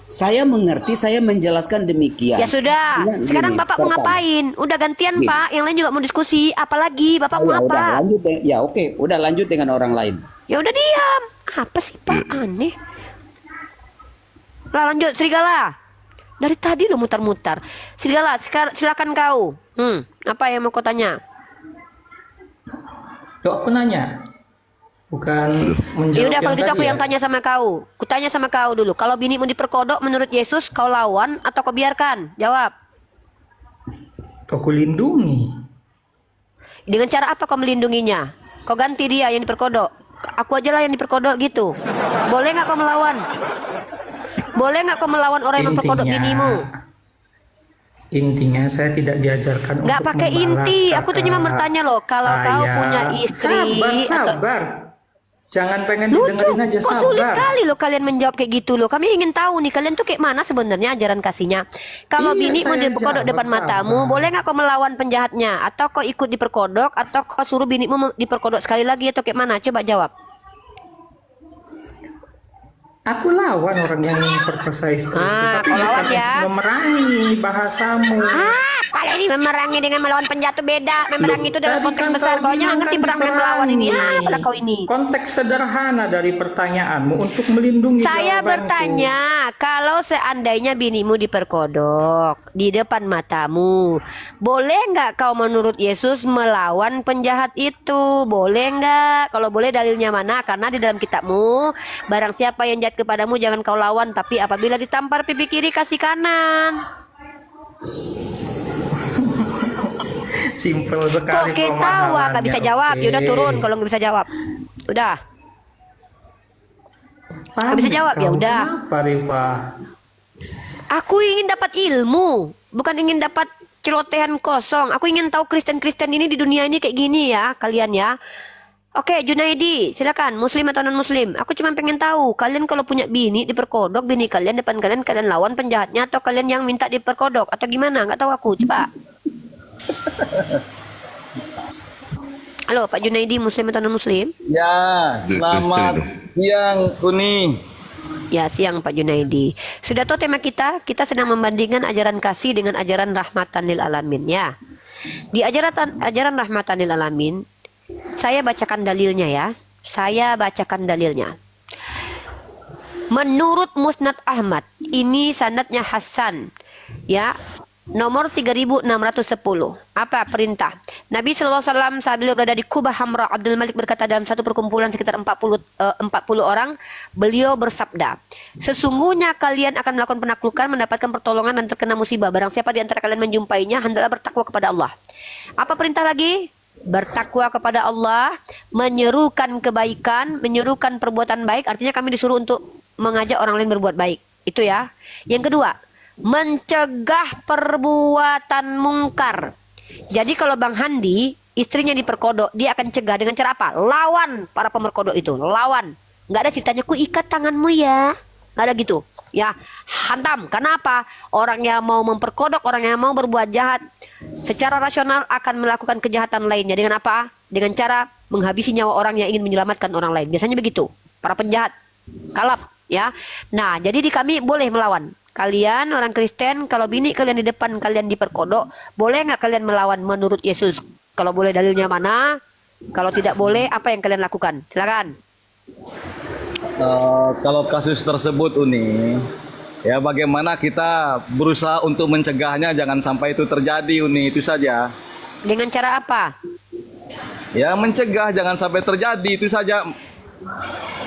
Saya mengerti, saya menjelaskan demikian. Ya sudah. Ingat Sekarang gini, Bapak mau pertama. ngapain? Udah gantian Gini. Pak. Yang lain juga mau diskusi. Apalagi Bapak mau Ya udah apa? lanjut ya oke, udah lanjut dengan orang lain. Ya udah diam. Apa sih Pak? Aneh. Lah lanjut Serigala. Dari tadi lo mutar-mutar. Serigala, silakan kau. Apa yang mau kau tanya? Dok, aku nanya. Bukan Ya menjawab udah kalau gitu aku tadi yang ya. tanya sama kau. Kutanya sama kau dulu. Kalau binimu diperkodok menurut Yesus kau lawan atau kau biarkan? Jawab. Aku lindungi. Dengan cara apa kau melindunginya? Kau ganti dia yang diperkodok. Aku aja lah yang diperkodok gitu. Boleh nggak kau melawan? Boleh nggak kau melawan orang yang memperkodok binimu? Intinya saya tidak diajarkan Nggak untuk pakai membalas, inti. Aku tuh cuma Kakak. bertanya loh. Kalau kau Saya- punya istri atau Sabar. Jangan pengen lucu, didengerin aja, kok sulit sabar. kali loh kalian menjawab kayak gitu loh. Kami ingin tahu nih kalian tuh kayak mana sebenarnya ajaran kasihnya. Kalau Iya, bini mau saya diperkodok jawab, depan matamu, sabar. boleh nggak kau melawan penjahatnya? Atau kau ikut diperkodok? Atau kau suruh binimu diperkodok sekali lagi? Atau kayak mana? Coba jawab. Aku lawan orang yang memperkosa istri. Ah, Tapi kau lawan bukan ya? untuk memerangi bahasamu. Kalau ini memerangi dengan melawan penjahat tuh beda. Memerangi itu dalam Tadi konteks kan besar. kau Kau jangan bilang ngerti kan perang dan melawan ini. diperangi. Pada kau ini. Konteks sederhana dari pertanyaanmu untuk melindungi Saya jawabanku. bertanya, kalau seandainya binimu diperkodok di depan matamu, boleh nggak kau menurut Yesus melawan penjahat itu? Boleh nggak? Kalau boleh dalilnya mana? Karena di dalam kitabmu, barang siapa yang jahat kepadamu jangan kau lawan, tapi apabila ditampar pipi kiri kasih kanan. Simpel Kok sekali ketawa? Nggak bisa jawab? Oke. Yaudah turun kalau nggak bisa jawab. Udah. Paham bisa jawab, ya kau? udah. Kenapa, Rifa? Aku ingin dapat ilmu, bukan ingin dapat celotehan kosong. Aku ingin tahu Kristen-Kristen ini di dunia ini kayak gini ya, kalian ya. Oke, Junaidi, silakan, Muslim atau non Muslim. Aku cuma pengen tahu, kalian kalau punya bini diperkodok, bini kalian depan kalian, kalian lawan penjahatnya atau kalian yang minta diperkodok atau gimana? Nggak tahu aku, coba. Halo, Pak Junaidi, Muslim atau non Muslim? Ya, selamat siang Kuni. Ya, siang Pak Junaidi. Sudah tahu tema kita sedang membandingkan ajaran kasih dengan ajaran rahmatan lil alamin ya. Di ajaran rahmatan lil alamin, saya bacakan dalilnya ya. Saya bacakan dalilnya. Menurut Musnad Ahmad, ini sanadnya Hasan ya. Nomor 3610. Apa perintah? Nabi sallallahu alaihi wasallam saat beliau berada di Kubah Hamra, Abdul Malik berkata dalam satu perkumpulan sekitar 40 orang, beliau bersabda, sesungguhnya kalian akan melakukan penaklukan, mendapatkan pertolongan dan terkena musibah. Barang siapa di antara kalian menjumpainya, hendaklah bertakwa kepada Allah. Apa perintah lagi? Bertakwa kepada Allah, menyerukan kebaikan, menyerukan perbuatan baik. Artinya kami disuruh untuk mengajak orang lain berbuat baik. Itu ya. Yang kedua, mencegah perbuatan mungkar. Jadi kalau Bang Handi istrinya diperkodok, dia akan cegah dengan cara apa? Lawan para pemerkodok itu, lawan. Nggak ada ceritanya ku ikat tanganmu ya, nggak ada gitu. Ya, hantam. Kenapa? Orang yang mau memperkodok, orang yang mau berbuat jahat, secara rasional akan melakukan kejahatan lainnya dengan apa? Dengan cara menghabisi nyawa orang yang ingin menyelamatkan orang lain. Biasanya begitu. Para penjahat, kalap, ya. Nah, jadi di kami boleh melawan. Kalian orang Kristen, kalau bini kalian di depan kalian diperkodok, boleh nggak kalian melawan menurut Yesus? Kalau boleh dalilnya mana? Kalau tidak boleh, apa yang kalian lakukan? Silakan. Kalau kasus tersebut Uni, ya bagaimana kita berusaha untuk mencegahnya jangan sampai itu terjadi Uni, itu saja. Dengan cara apa? Ya mencegah jangan sampai terjadi, itu saja.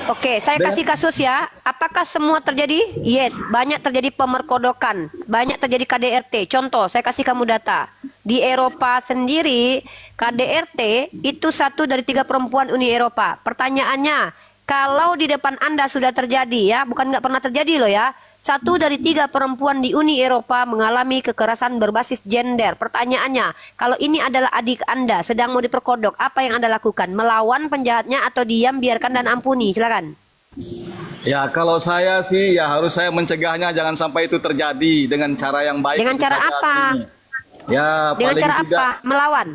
Oke, saya kasih kasus ya. Apakah semua terjadi? Yes, banyak terjadi pemerkodokan, banyak terjadi KDRT. Contoh, saya kasih kamu data. Di Eropa sendiri, KDRT itu 1 dari 3 perempuan Uni Eropa. Pertanyaannya, Kalau di depan Anda sudah terjadi ya, bukan nggak pernah terjadi loh ya. 1 dari 3 perempuan di Uni Eropa mengalami kekerasan berbasis gender. Pertanyaannya, kalau ini adalah adik Anda sedang mau diperkodok, apa yang Anda lakukan? Melawan penjahatnya atau diam, biarkan dan ampuni? Silakan. Ya kalau saya sih ya harus saya mencegahnya jangan sampai itu terjadi dengan cara yang baik. Dengan cara saja, apa? Uni. Ya Dengan paling cara tidak. apa? Melawan.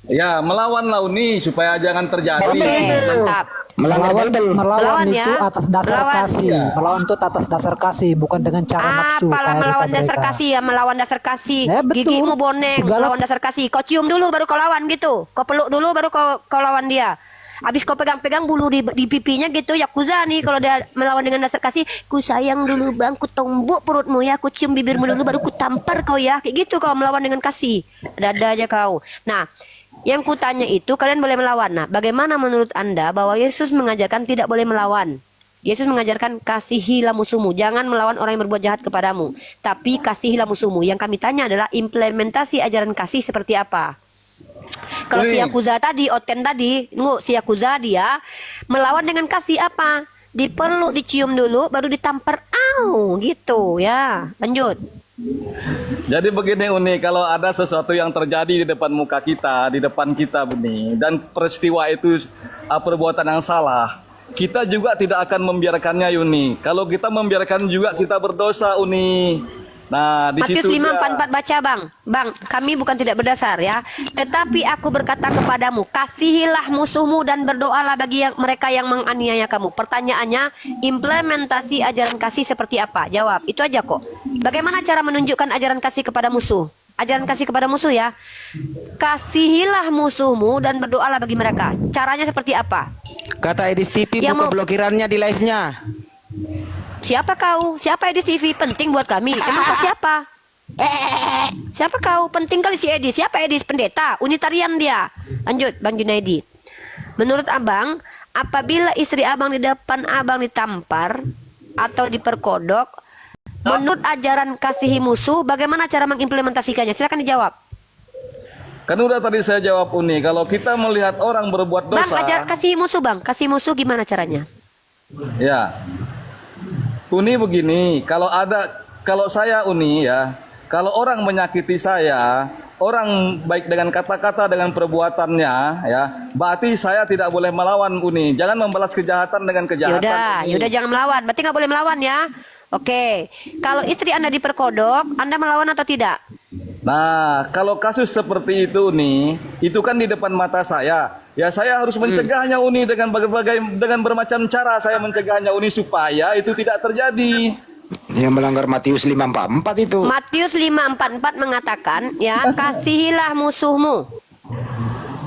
Ya melawan lah Uni supaya jangan terjadi. Oke, mantap. Melanggar Bible. Melawan Melawan itu ya. atas dasar Melawan. kasih. Iya. Melawan itu atas dasar kasih, bukan dengan cara nafsu. Apalah kayak melawan kata dasar mereka. kasih ya, melawan dasar kasih. Ya, betul. Gigimu boneng, Segala- melawan dasar kasih. Kau cium dulu baru kau lawan gitu. Kau peluk dulu baru kau lawan dia. Habis kau pegang-pegang bulu di pipinya gitu, yakuza nih kalau dia melawan dengan dasar kasih. Ku sayang dulu bang, ku tombok perutmu ya, ku cium bibirmu dulu baru ku tampar kau ya. Kayak gitu kau melawan dengan kasih. Ada aja kau. Nah, yang ku tanya itu kalian boleh melawan. Nah, bagaimana menurut Anda bahwa Yesus mengajarkan tidak boleh melawan? Yesus mengajarkan kasihilah musuhmu, jangan melawan orang yang berbuat jahat kepadamu, tapi kasihilah musuhmu. Yang kami tanya adalah implementasi ajaran kasih seperti apa? Kalau si Yakuza tadi, Oten tadi, si Yakuza dia melawan dengan kasih apa? Dipeluk, dicium dulu, baru ditampar, gitu ya. Lanjut. Jadi begini Uni, kalau ada sesuatu yang terjadi di depan muka kita, di depan kita Uni, dan peristiwa itu perbuatan yang salah, kita juga tidak akan membiarkannya Uni. Kalau kita membiarkan juga kita berdosa Uni. Nah, di Matius situ 5:44 baca bang. Bang, kami bukan tidak berdasar ya. Tetapi aku berkata kepadamu, kasihilah musuhmu dan berdoalah bagi mereka yang menganiaya kamu. Pertanyaannya, implementasi ajaran kasih seperti apa? Jawab, itu aja kok. Bagaimana cara menunjukkan ajaran kasih kepada musuh? Ajaran kasih kepada musuh ya. Kasihilah musuhmu dan berdoalah bagi mereka. Caranya seperti apa? Kata Edis TV Yang buka mau- blokirannya di live-nya. Siapa kau? Siapa Edi TV? Penting buat kami. Emang kau siapa? Siapa kau? Penting kali si Edi. Siapa Edi? Pendeta. Unitarian dia. Lanjut, Bang Junaidi. Menurut abang, apabila istri abang di depan abang ditampar atau diperkodok, menurut ajaran kasihi musuh, bagaimana cara mengimplementasikannya? Silakan dijawab. kan udah tadi saya jawab Uni, kalau kita melihat orang berbuat Bang, dosa, ajar kasihi musuh bang. Kasihi musuh gimana caranya? ya. Uni begini, kalau saya Uni ya, kalau orang menyakiti saya, orang baik dengan kata-kata dengan perbuatannya ya, berarti saya tidak boleh melawan Uni. Jangan membalas kejahatan dengan kejahatan. Uni. Yaudah jangan melawan. Berarti nggak boleh melawan ya. Oke. Kalau istri Anda diperkodok, Anda melawan atau tidak? Nah, kalau kasus seperti itu Uni, itu kan di depan mata saya. Ya saya harus mencegahnya Uni dengan bermacam cara saya mencegahnya Uni supaya itu tidak terjadi. Yang melanggar Matius 5:44 itu. Matius 5:44 mengatakan ya, kasihilah musuhmu.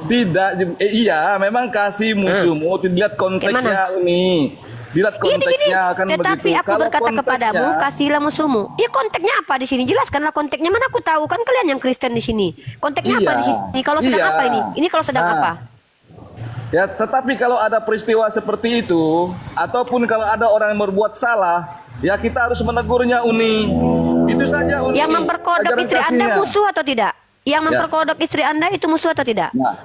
Tidak, iya memang kasih musuhmu. Dilihat konteksnya Uni. Dilihat Iya di sini. konteksnya kan Tetapi begitu. aku berkata kepadamu, kasihilah musuhmu. Iya konteksnya apa di sini? Jelaskanlah konteksnya. Mana aku tahu kan kalian yang Kristen di sini. Konteksnya apa Iya. di sini? Kalau sedang Iya. apa ini? Ini kalau sedang Nah. apa? Ya, tetapi kalau ada peristiwa seperti itu, ataupun kalau ada orang yang berbuat salah, ya kita harus menegurnya Uni. Itu saja Uni. Yang memperkodok Ajaran istri Anda kasihnya. musuh atau tidak? Yang memperkodok istri Anda itu musuh atau tidak? Nah,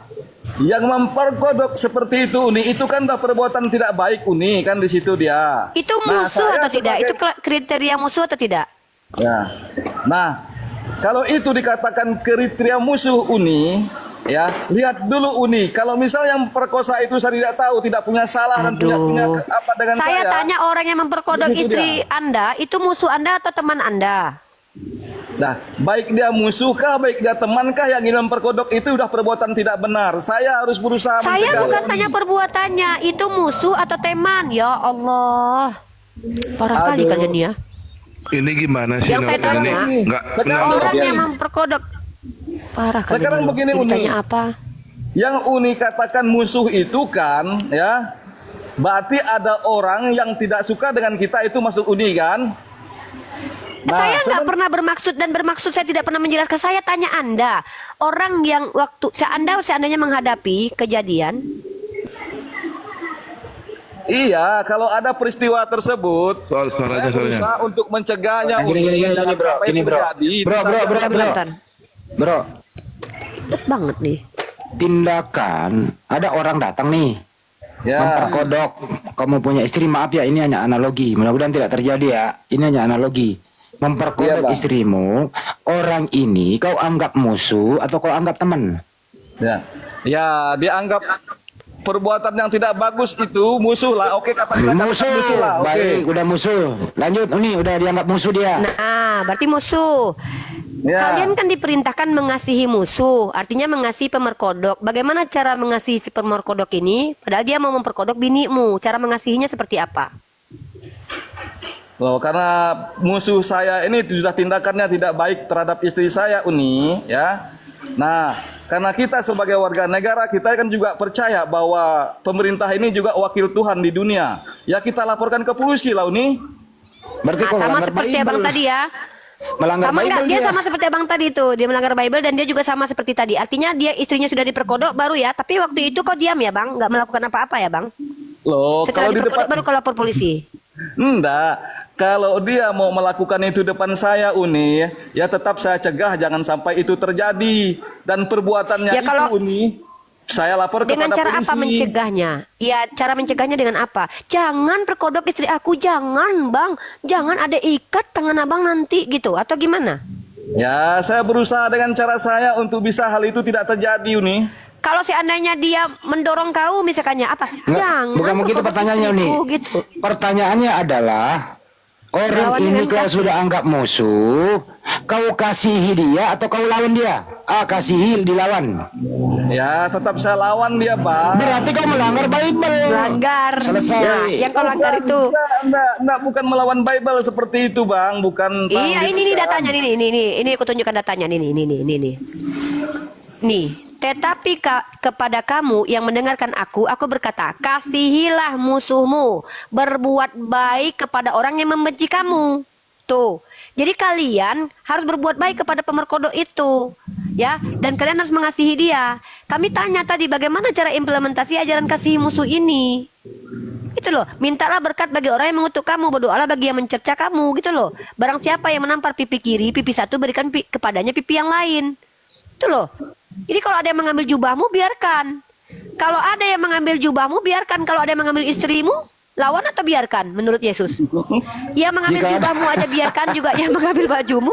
yang memperkodok seperti itu Uni, itu kan udah perbuatan tidak baik Uni, kan di situ dia. Itu Nah, musuh saya atau tidak? sebagai- Itu kriteria musuh atau tidak? Ya. Nah, kalau itu dikatakan kriteria musuh Uni, ya, lihat dulu Uni. Kalau misal yang perkosa itu saya tidak tahu, tidak punya salah dan punya Aduh. apa dengan saya. Saya tanya orang yang memperkodok Begitu istri Anda, itu musuh Anda atau teman Anda? Nah, baik dia musuhkah, baik dia temankah yang ingin memperkodok itu udah perbuatan tidak benar. Saya harus berusaha Saya mencegah bukan Uni. tanya perbuatannya, itu musuh atau teman. Ya Allah. Parah kali Aduh. kalian ya. Ini gimana sih? Yang saya Nov? tanya, Ini nggak sekarang nggak- Orang begini. yang memperkodok. Parah kalian. Sekarang ya. begini, Jadi Uni. tanya apa? Yang Uni katakan musuh itu kan, ya, berarti ada orang yang tidak suka dengan kita itu masuk Uni kan? Saya nggak pernah bermaksud dan bermaksud saya tidak pernah menjelaskan. Saya tanya Anda, orang yang waktu Anda seandainya menghadapi kejadian, Iya, kalau ada peristiwa tersebut, Soal suaranya, saya berusaha untuk mencegahnya. Gini, Jangan bro, sampai gini, bro. terjadi. Bro, Itu bro, saja. bro. bentar. Bro, Ribet banget nih. tindakan ada orang datang nih. Ya. memperkodok kamu punya istri, maaf ya, ini hanya analogi, mudah-mudahan tidak terjadi ya, ini hanya analogi. Memperkodok Iya, Bang. istrimu, orang ini kau anggap musuh atau kau anggap teman? Ya. Ya, dianggap perbuatan yang tidak bagus itu musuh lah. Oke, kata saya katakan musuh lah. Oke. Baik, udah musuh. Lanjut, ini udah dianggap musuh dia. Nah, berarti musuh. Ya. Kalian kan diperintahkan mengasihi musuh, artinya mengasihi pemerkodok. Bagaimana cara mengasihi si pemerkodok ini? Padahal dia mau memperkodok binimu. Cara mengasihinya seperti apa? Loh, karena musuh saya ini sudah tindakannya tidak baik terhadap istri saya, Uni, ya. Nah, karena kita sebagai warga negara, kita kan juga percaya bahwa pemerintah ini juga wakil Tuhan di dunia. Ya, kita laporkan ke polisi lah, Uni. Berarti Nah, kau sama melanggar seperti Bible. abang tadi ya. Melanggar Sama enggak? Bible Dia sama seperti abang tadi itu. Dia melanggar Bible dan dia juga sama seperti tadi. Artinya dia istrinya sudah diperkodok baru ya. Tapi waktu itu kok diam ya bang? Nggak melakukan apa-apa ya bang? Loh, Setelah kalau di diperkodok depan baru kau lapor polisi. enggak. Kalau dia mau melakukan itu depan saya, Uni, ya tetap saya cegah jangan sampai itu terjadi. Dan perbuatannya Ya, kalau- itu, Uni, saya lapor Dengan kepada cara polisi. apa mencegahnya? Ya cara mencegahnya dengan apa? Jangan perkodok istri aku, jangan bang. Jangan ada ikat tangan abang nanti gitu. Atau gimana? Ya, saya berusaha dengan cara saya untuk bisa hal itu tidak terjadi, Uni. Kalau seandainya dia mendorong kau misalkannya apa? Nggak, Jangan bukan begitu perkodok pertanyaannya, Uni. istriku, gitu. Pertanyaannya adalah, orang Berlawan ini dengan kau kasih. sudah anggap musuh, kau kasihi dia atau kau lawan dia? Kasihi, dilawan. Ya, tetap saya lawan dia, Pak. Berarti kau melanggar Bible. Melanggar. Selesai. Nah, yang kau langgar itu. Enggak, bukan melawan Bible seperti itu, Bang. Bukan. Bang, Iya, ini nih datanya ini aku tunjukkan datanya nih. Nih, tetapi kepada kamu yang mendengarkan aku berkata, kasihilah musuhmu, berbuat baik kepada orang yang membenci kamu. Tuh, jadi kalian harus berbuat baik kepada pemerkodok itu, ya, dan kalian harus mengasihi dia. Kami tanya tadi bagaimana cara implementasi ajaran kasih musuh ini. Itu loh, mintalah berkat bagi orang yang mengutuk kamu, berdoalah bagi yang mencerca kamu, gitu loh. Barang siapa yang menampar pipi kiri, pipi satu berikan kepadanya pipi yang lain. Itu loh. Jadi kalau ada yang mengambil jubahmu, biarkan. Kalau ada yang mengambil jubahmu, biarkan. Kalau ada yang mengambil istrimu, lawan atau biarkan menurut Yesus? Yang mengambil Jika- jubahmu aja biarkan, juga yang mengambil bajumu,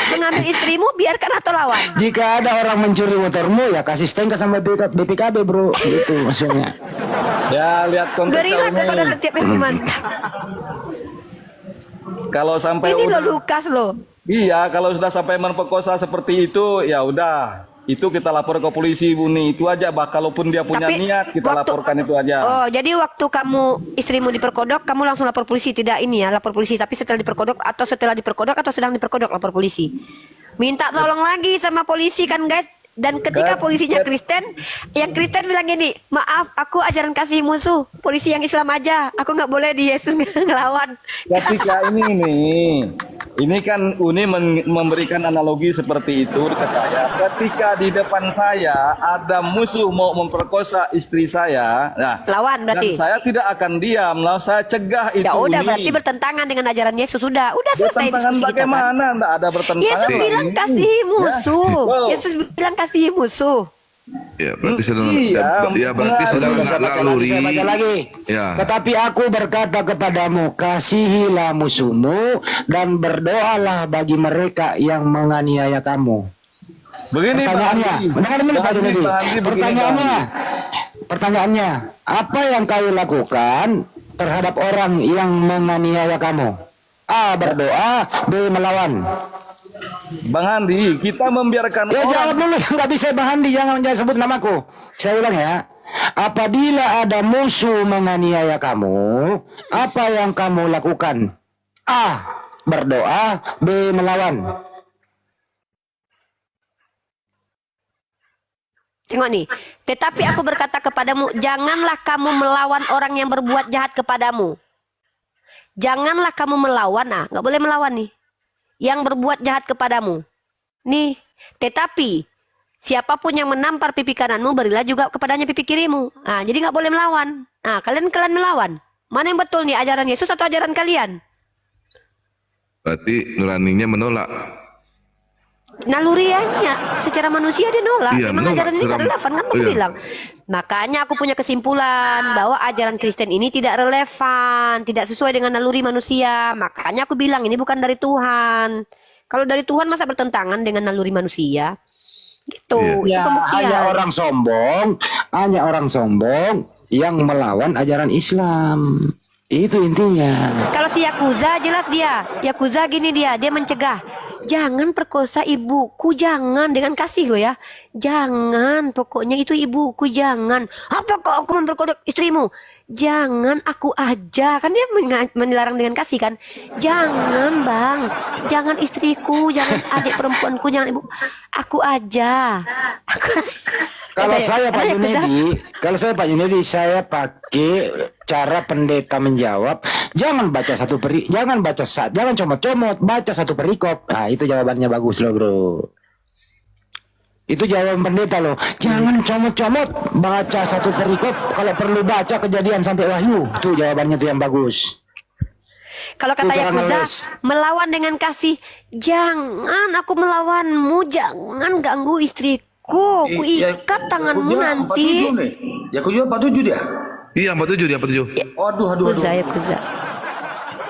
mengambil istrimu, biarkan atau lawan? Jika ada orang mencuri motormu, ya kasih stnk sama BPKB, bro. Itu maksudnya. Ya, lihat konteksnya, Berilah Uni. kepada setiap yang mantap. Kalau sampai Ini udah- loh Lukas loh. Iya, kalau sudah sampai memperkosa seperti itu, ya udah. Itu kita lapor ke polisi, Buni. Itu aja, bah. Kalaupun dia punya Tapi niat, kita laporkan itu aja. Oh, jadi waktu kamu istrimu diperkodok, kamu langsung lapor polisi, tidak ini ya, lapor polisi. Tapi setelah diperkodok atau sedang diperkodok, lapor polisi. Minta tolong lagi sama polisi kan, guys. Dan ketika polisinya Kristen, yang Kristen bilang gini, maaf, aku ajaran kasih musuh, polisi yang Islam aja, aku nggak boleh di Yesus ngelawan. Ketika ini kan Uni memberikan analogi seperti itu ke saya. Ketika di depan saya ada musuh mau memperkosa istri saya, nah, Lawan berarti. dan saya tidak akan diam, lah saya cegah itu. Ya udah, Uni. berarti bertentangan dengan ajaran Yesus, sudah selesai Bertentangan diskusi kita kan. bagaimana? Nggak ada bertentangan. Yesus lah, bilang Uni. kasihi musuh. Wow. Yesus bilang kasihi musuh. Ya, berarti sedang Iya, ya berarti mengasih. sedang Saya baca lagi, laluri. saya baca lagi. Ya. Tetapi aku berkata kepadamu, kasihilah musuhmu dan berdoalah bagi mereka yang menganiaya kamu. Begini, Pak Pertanyaannya, Andi. mendengar dulu Pak Pak Andi, Junedi. Pak Andi, begini, Pertanyaannya, Pak Andi. pertanyaannya, apa yang kau lakukan terhadap orang yang menganiaya kamu? A. Berdoa, B. Melawan. Bang Andi, kita membiarkan Ya jawab orang. dulu, nggak bisa Bang Andi, jangan sebut namaku. Saya ulang ya. Apabila ada musuh menganiaya kamu, apa yang kamu lakukan? A. Berdoa, B. Melawan. Tengok nih. Tetapi aku berkata kepadamu, janganlah kamu melawan orang yang berbuat jahat kepadamu. Janganlah kamu melawan, nggak boleh melawan nih. Yang berbuat jahat kepadamu. Nih, tetapi siapapun yang menampar pipi kananmu, berilah juga kepadanya pipi kirimu. Jadi nggak boleh melawan. Kalian melawan. Mana yang betul nih, ajaran Yesus atau ajaran kalian? Berarti nuraninya menolak. naluriannya secara manusia dia nolak. Iya, Memang menolak. ajaran ini tidak relevan kan aku Iya. bilang. Makanya aku punya kesimpulan bahwa ajaran Kristen ini tidak relevan, tidak sesuai dengan naluri manusia. Makanya aku bilang ini bukan dari Tuhan. Kalau dari Tuhan masa bertentangan dengan naluri manusia? Gitu. Itu Ya, pembuktian. hanya orang sombong yang melawan ajaran Islam. Itu intinya. Kalau si Yakuza jelas Yakuza gini dia mencegah. Jangan perkosa ibuku, jangan dengan kasih lo ya. Jangan, pokoknya itu ibuku jangan. Apa kok aku memperkosa istrimu? Jangan, aku aja. Kan dia melarang dengan kasih kan. Jangan bang, jangan istriku, jangan adik perempuanku, jangan ibu. Aku aja. Aku Kalau Kata ya, saya Pak karena Junedi, saya pakai cara pendeta menjawab. Jangan jangan comot-comot, baca satu perikop. Nah, itu jawabannya bagus loh, Bro. Itu jawaban pendeta loh. Jangan comot-comot, baca satu perikop. Kalau perlu baca Kejadian sampai Wahyu. Itu jawabannya tuh yang bagus. Kalau kata Itu cara Yakuza, ngeles. melawan dengan kasih. Jangan aku melawanmu, jangan ganggu istriku. Ku ikat tanganmu nanti. Yakuza 47 dia. Iya, 47 dia 47. Aduh. Yakuza.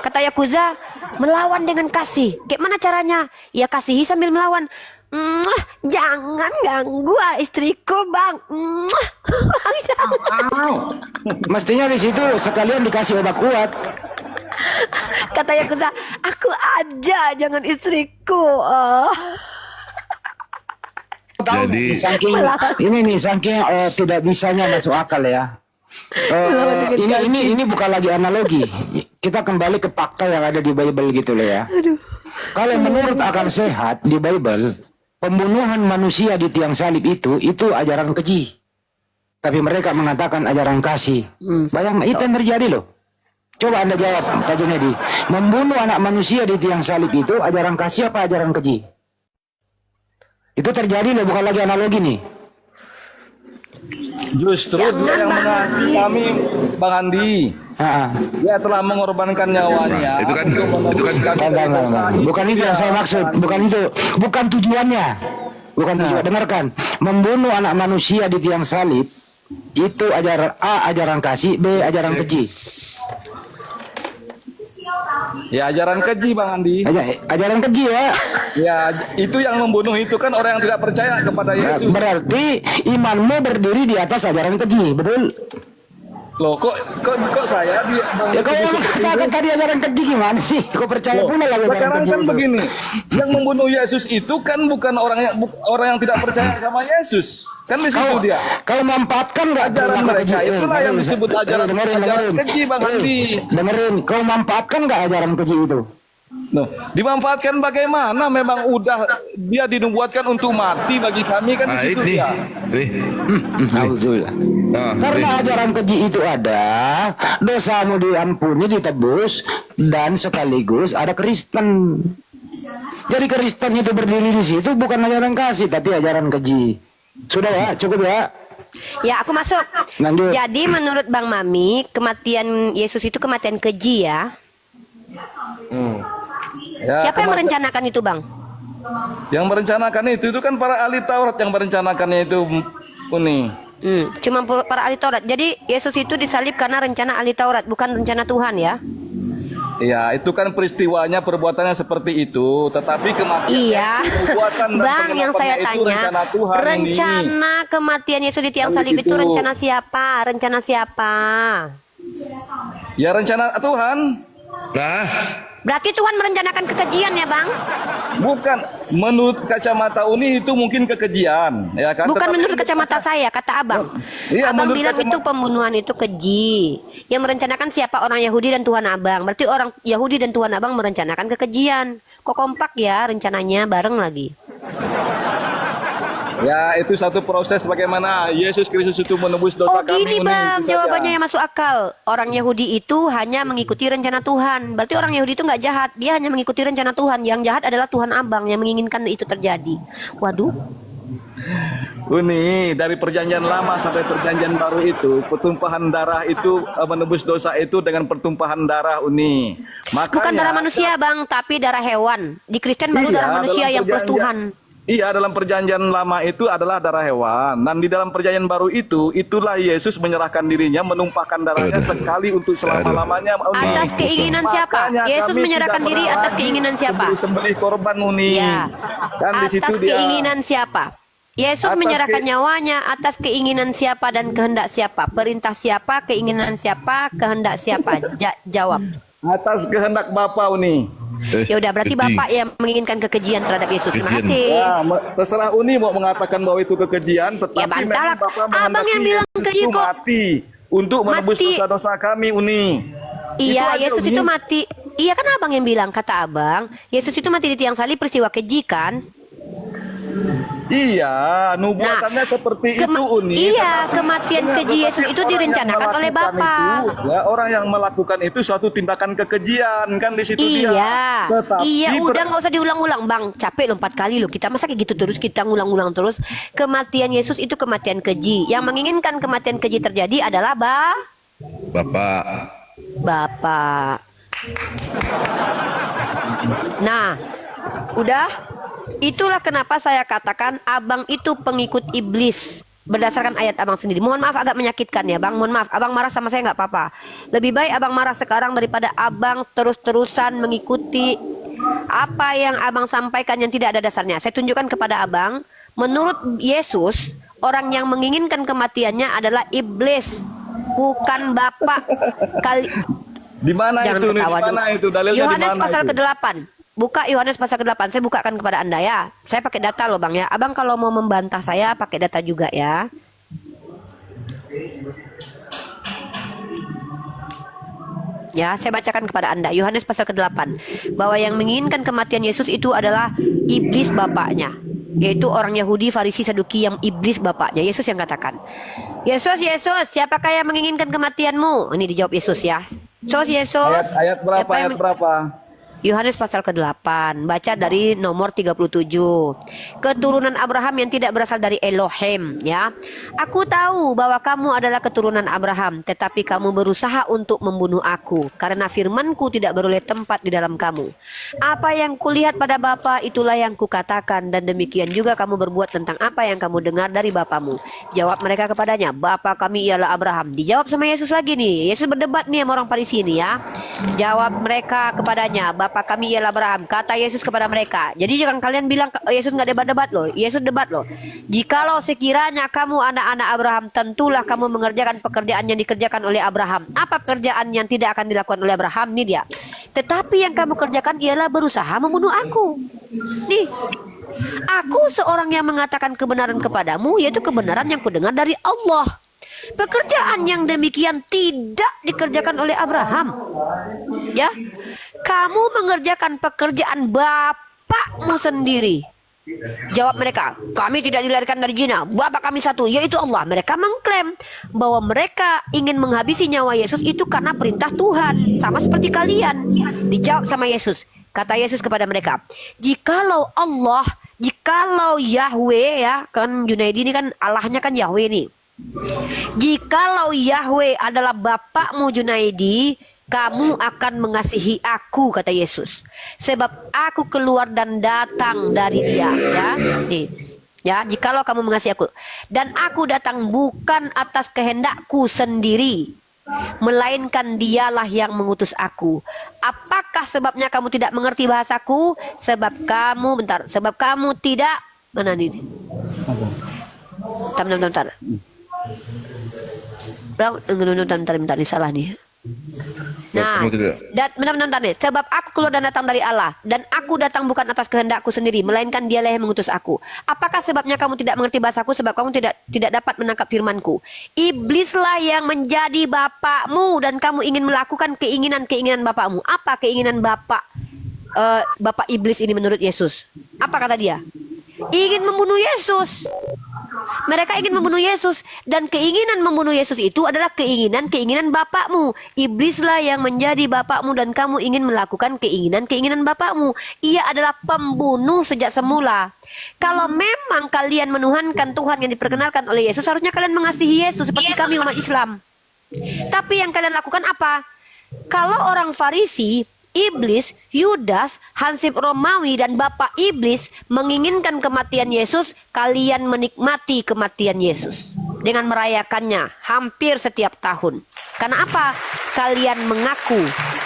Kata Yakuza, melawan dengan kasih. Kayak mana caranya? Ya kasihi sambil melawan. Jangan ganggu istriku, Bang. Mestinya di situ sekalian dikasih obat kuat. Kata Yakuza, aku aja, jangan istriku. Jadi Saking tidak bisanya masuk akal ya. Ini bukan lagi analogi. Kita kembali ke fakta yang ada di Bible gitu loh ya. Kalau menurut akal sehat di Bible, pembunuhan manusia di tiang salib itu ajaran keji. Tapi mereka mengatakan ajaran kasih. Bayang itu yang terjadi loh. Coba Anda jawab Pak Junedi. Membunuh anak manusia di tiang salib itu ajaran kasih apa ajaran keji? Itu terjadi loh, bukan lagi analogi nih. Justru dia yang mengasihi kami, Bang Andi. Dia telah mengorbankan nyawanya. itu kan Enggak. Bukan itu yang saya maksud. Bukan tujuannya. Bukan tujuan. Dengarkan. Membunuh anak manusia di tiang salib itu ajaran A, ajaran kasih, B, ajaran keji. Ya ajaran keji, Bang Andi. Ajaran keji ya. Ya itu yang membunuh itu kan orang yang tidak percaya kepada Yesus. Berarti imanmu berdiri di atas ajaran keji, betul? Loh kok saya dia Ya kalau katakan tadi ajaran keji gimana sih? Kok percaya pula lagi ajaran sekarang keji kan itu? begini, yang membunuh Yesus itu kan bukan orang yang tidak percaya sama Yesus, kan di situ dia. Kau memanfaatkan nggak Ajaran perilaku mereka keji? itulah yang disebut ajaran keji, Bang Andi. Dengerin, kau memanfaatkan nggak ajaran keji itu? Loh, dimanfaatkan bagaimana? Memang udah dia dinubuatkan untuk mati bagi kami kan di situ dia. Alhamdulillah. Karena ajaran keji itu ada, dosamu diampuni, ditebus, dan sekaligus ada Kristen. Jadi Kristen itu berdiri di situ bukan ajaran kasih, tapi ajaran keji. Sudah ya, cukup ya. Ya, aku masuk. Lanjut. Jadi menurut Bang Mami, kematian Yesus itu kematian keji ya. Ya, Siapa yang merencanakan itu, Bang? Yang merencanakan itu kan para ahli Taurat yang merencanakannya itu, Uni. Cuma para ahli Taurat. Jadi Yesus itu disalib karena rencana ahli Taurat, bukan rencana Tuhan ya. Ya, itu kan peristiwanya, perbuatannya seperti itu. Tetapi kematian Iya. perbuatan dan Bang, yang saya pengenapannya itu tanya, rencana Tuhan rencana kematian Yesus di tiang Kan di salib itu situ. rencana siapa? Rencana siapa? ini. Ya rencana Tuhan. Nah, Berarti Tuhan merencanakan kekejian ya, Bang? Bukan menurut kacamata Uni itu mungkin kekejian, ya kan? Bukan Tetapi- menurut kacamata saya, kata Abang. Iya, Abang menurut bilang itu kacamata- pembunuhan itu keji. Yang merencanakan siapa? Orang Yahudi dan Tuhan Abang. Berarti orang Yahudi dan Tuhan Abang merencanakan kekejian. Kok kompak ya rencananya bareng lagi? Ya, itu satu proses bagaimana Yesus Kristus itu menebus dosa Oh kami. gini Uni, Bang, itu saja. jawabannya yang masuk akal. Orang Yahudi itu hanya mengikuti rencana Tuhan. Berarti orang Yahudi itu nggak jahat. Dia hanya mengikuti rencana Tuhan. Yang jahat adalah Tuhan Abang yang menginginkan itu terjadi. Waduh. Uni, dari perjanjian lama sampai perjanjian baru itu, pertumpahan darah itu menebus dosa itu dengan pertumpahan darah, Uni. Makanya, Bukan darah manusia Bang, tapi darah hewan. Di Kristen baru Iya, darah manusia dalam yang plus perjanjian- Tuhan. Iya, dalam perjanjian lama itu adalah darah hewan. Dan di dalam perjanjian baru itu, itulah Yesus menyerahkan dirinya, menumpahkan darahnya sekali untuk selama-lamanya. Uni. Atas keinginan siapa? Makanya Yesus kami menyerahkan tidak diri pernah atas lagi keinginan siapa? Sembelih korban, Uni. Ya. Dan di situ Atas dia keinginan siapa? Yesus Atas menyerahkan ke- nyawanya atas keinginan siapa dan kehendak siapa? Perintah siapa, keinginan siapa, kehendak siapa? Jawab. atas kehendak Bapa, Uni. Ya udah, berarti keji. Bapak yang menginginkan kekejian terhadap Yesus. Terima Kejian. kasih. Ya, terserah Uni mau mengatakan bahwa itu kekejian, tetapi Ya, bantah memang lah. Bapak Abang menghendaki yang bilang Yesus keji itu kok. mati untuk menebus Mati. dosa-dosa kami, Uni. Iya, Itu aja, Yesus Uni. itu mati. Iya kan abang yang bilang, kata abang, Yesus itu mati di tiang salib peristiwa keji kan? Iya, nubuatannya seperti itu, Uni. Iya, Tetapi- kematian Tetapi keji Yesus itu orang yang direncanakan oleh melakukan Bapa. itu, ya, orang yang melakukan itu suatu tindakan kekejian, kan di situ dia. Iya, Tetapi iya udah nggak usah diulang-ulang bang, capek loh 4 kali loh. Kita masa kayak gitu terus, kita ngulang-ulang terus. Kematian Yesus itu kematian keji. Yang menginginkan kematian keji terjadi adalah Bapak. Bapak. Nah, udah. Itulah kenapa saya katakan abang itu pengikut iblis. Berdasarkan ayat abang sendiri. Mohon maaf agak menyakitkan ya bang. Mohon maaf, abang marah sama saya nggak apa-apa. Lebih baik abang marah sekarang daripada abang terus-terusan mengikuti apa yang abang sampaikan yang tidak ada dasarnya. Saya tunjukkan kepada abang. Menurut Yesus, orang yang menginginkan kematiannya adalah iblis, bukan Bapak. Di mana Jangan itu? Uni? Di ketawa mana dulu. itu? Dalilnya di Yohanes mana pasal itu? ke-8. Buka Yohanes pasal ke-8. Saya bukakan kepada Anda ya. Saya pakai data loh Bang ya. Abang kalau mau membantah saya pakai data juga ya. Ya, saya bacakan kepada Anda Yohanes pasal ke-8 bahwa yang menginginkan kematian Yesus itu adalah iblis bapaknya, yaitu orang Yahudi, Farisi, Saduki yang iblis bapaknya. Yesus yang katakan, Yesus, siapakah yang menginginkan kematianmu? Ini dijawab Yesus ya. Yesus, Ayat berapa? siapa yang Ayat berapa? Yohanes pasal ke-8, baca dari nomor 37. Keturunan Abraham yang tidak berasal dari Elohim, ya. Aku tahu bahwa kamu adalah keturunan Abraham, tetapi kamu berusaha untuk membunuh aku, karena firmanku tidak beroleh tempat di dalam kamu. Apa yang kulihat pada Bapa, itulah yang kukatakan, dan demikian juga kamu berbuat tentang apa yang kamu dengar dari bapamu. Jawab mereka kepadanya, Bapa kami ialah Abraham. Dijawab sama Yesus lagi nih. Yesus berdebat nih sama orang Farisi ini ya. Jawab mereka kepadanya, Bapa kami ialah Abraham. Kata Yesus kepada mereka. Jadi jangan kalian bilang Yesus nggak debat-debat loh. Yesus debat loh. Jikalau sekiranya kamu anak-anak Abraham, tentulah kamu mengerjakan pekerjaan yang dikerjakan oleh Abraham. Apa pekerjaan yang tidak akan dilakukan oleh Abraham? Nih dia. Tetapi yang kamu kerjakan ialah berusaha membunuh aku. Nih. Aku seorang yang mengatakan kebenaran kepadamu, yaitu kebenaran yang kudengar dari Allah. Pekerjaan yang demikian tidak dikerjakan oleh Abraham. Ya, kamu mengerjakan pekerjaan bapakmu sendiri. Jawab mereka, kami tidak dilahirkan dari zina, Bapa kami satu, yaitu Allah. Mereka mengklaim bahwa mereka ingin menghabisi nyawa Yesus itu karena perintah Tuhan, sama seperti kalian. Dijawab sama Yesus. Kata Yesus kepada mereka, jikalau Allah, jikalau Yahweh, ya kan Junaidi ini kan Allahnya kan Yahweh nih. Jikalau Yahweh adalah bapakmu Junaidi, kamu akan mengasihi aku, kata Yesus. Sebab aku keluar dan datang dari dia. Ya, nih. Ya, jikalau kamu mengasihi aku. Dan aku datang bukan atas kehendakku sendiri, melainkan dialah yang mengutus aku. Apakah sebabnya kamu tidak mengerti bahasaku? Sebab kamu, sebab kamu tidak, mana nih? Bentar. Bentar, ini salah nih. Nah, dan bentar nih. Sebab aku keluar dan datang dari Allah, dan aku datang bukan atas kehendakku sendiri, melainkan dialah yang mengutus aku. Apakah sebabnya kamu tidak mengerti bahasaku? Sebab kamu tidak dapat menangkap firmanku. Iblislah yang menjadi bapakmu, dan kamu ingin melakukan keinginan bapakmu. Apa keinginan bapak iblis ini menurut Yesus? Apa kata dia? Ingin membunuh Yesus. Mereka ingin membunuh Yesus, dan keinginan membunuh Yesus itu adalah keinginan bapakmu. Iblislah yang menjadi bapakmu, dan kamu ingin melakukan keinginan bapakmu. Ia adalah pembunuh sejak semula. Kalau memang kalian menuhankan Tuhan yang diperkenalkan oleh Yesus, harusnya kalian mengasihi Yesus seperti kami umat Islam. Tapi yang kalian lakukan apa? Kalau orang Farisi iblis, Yudas, Hansip Romawi, dan bapak iblis menginginkan kematian Yesus, kalian menikmati kematian Yesus dengan merayakannya hampir setiap tahun. Karena apa? Kalian mengaku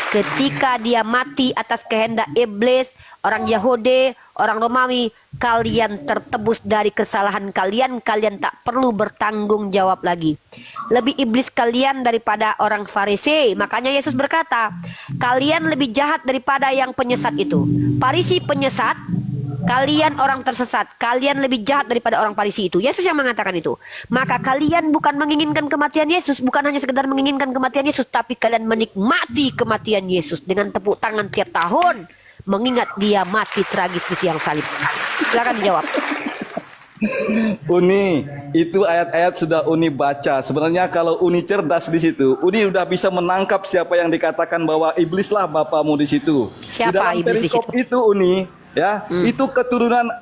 ketika dia mati atas kehendak iblis, orang Yahudi, orang Romawi, kalian tertebus dari kesalahan kalian, kalian tak perlu bertanggung jawab lagi. Lebih iblis kalian daripada orang Farisi. Makanya Yesus berkata, kalian lebih jahat daripada yang penyesat itu. Farisi penyesat, kalian orang tersesat, kalian lebih jahat daripada orang Farisi itu. Yesus yang mengatakan itu. Maka kalian bukan menginginkan kematian Yesus, bukan hanya sekedar menginginkan kematian Yesus, tapi kalian menikmati kematian Yesus dengan tepuk tangan tiap tahun, mengingat dia mati tragis di tiang salib. Silakan dijawab. Uni, itu ayat-ayat sudah Uni baca. Sebenarnya kalau Uni cerdas di situ, Uni udah bisa menangkap siapa yang dikatakan bahwa iblislah bapamu di situ. Siapa di dalam iblis di perikop situ? itu Uni, ya, itu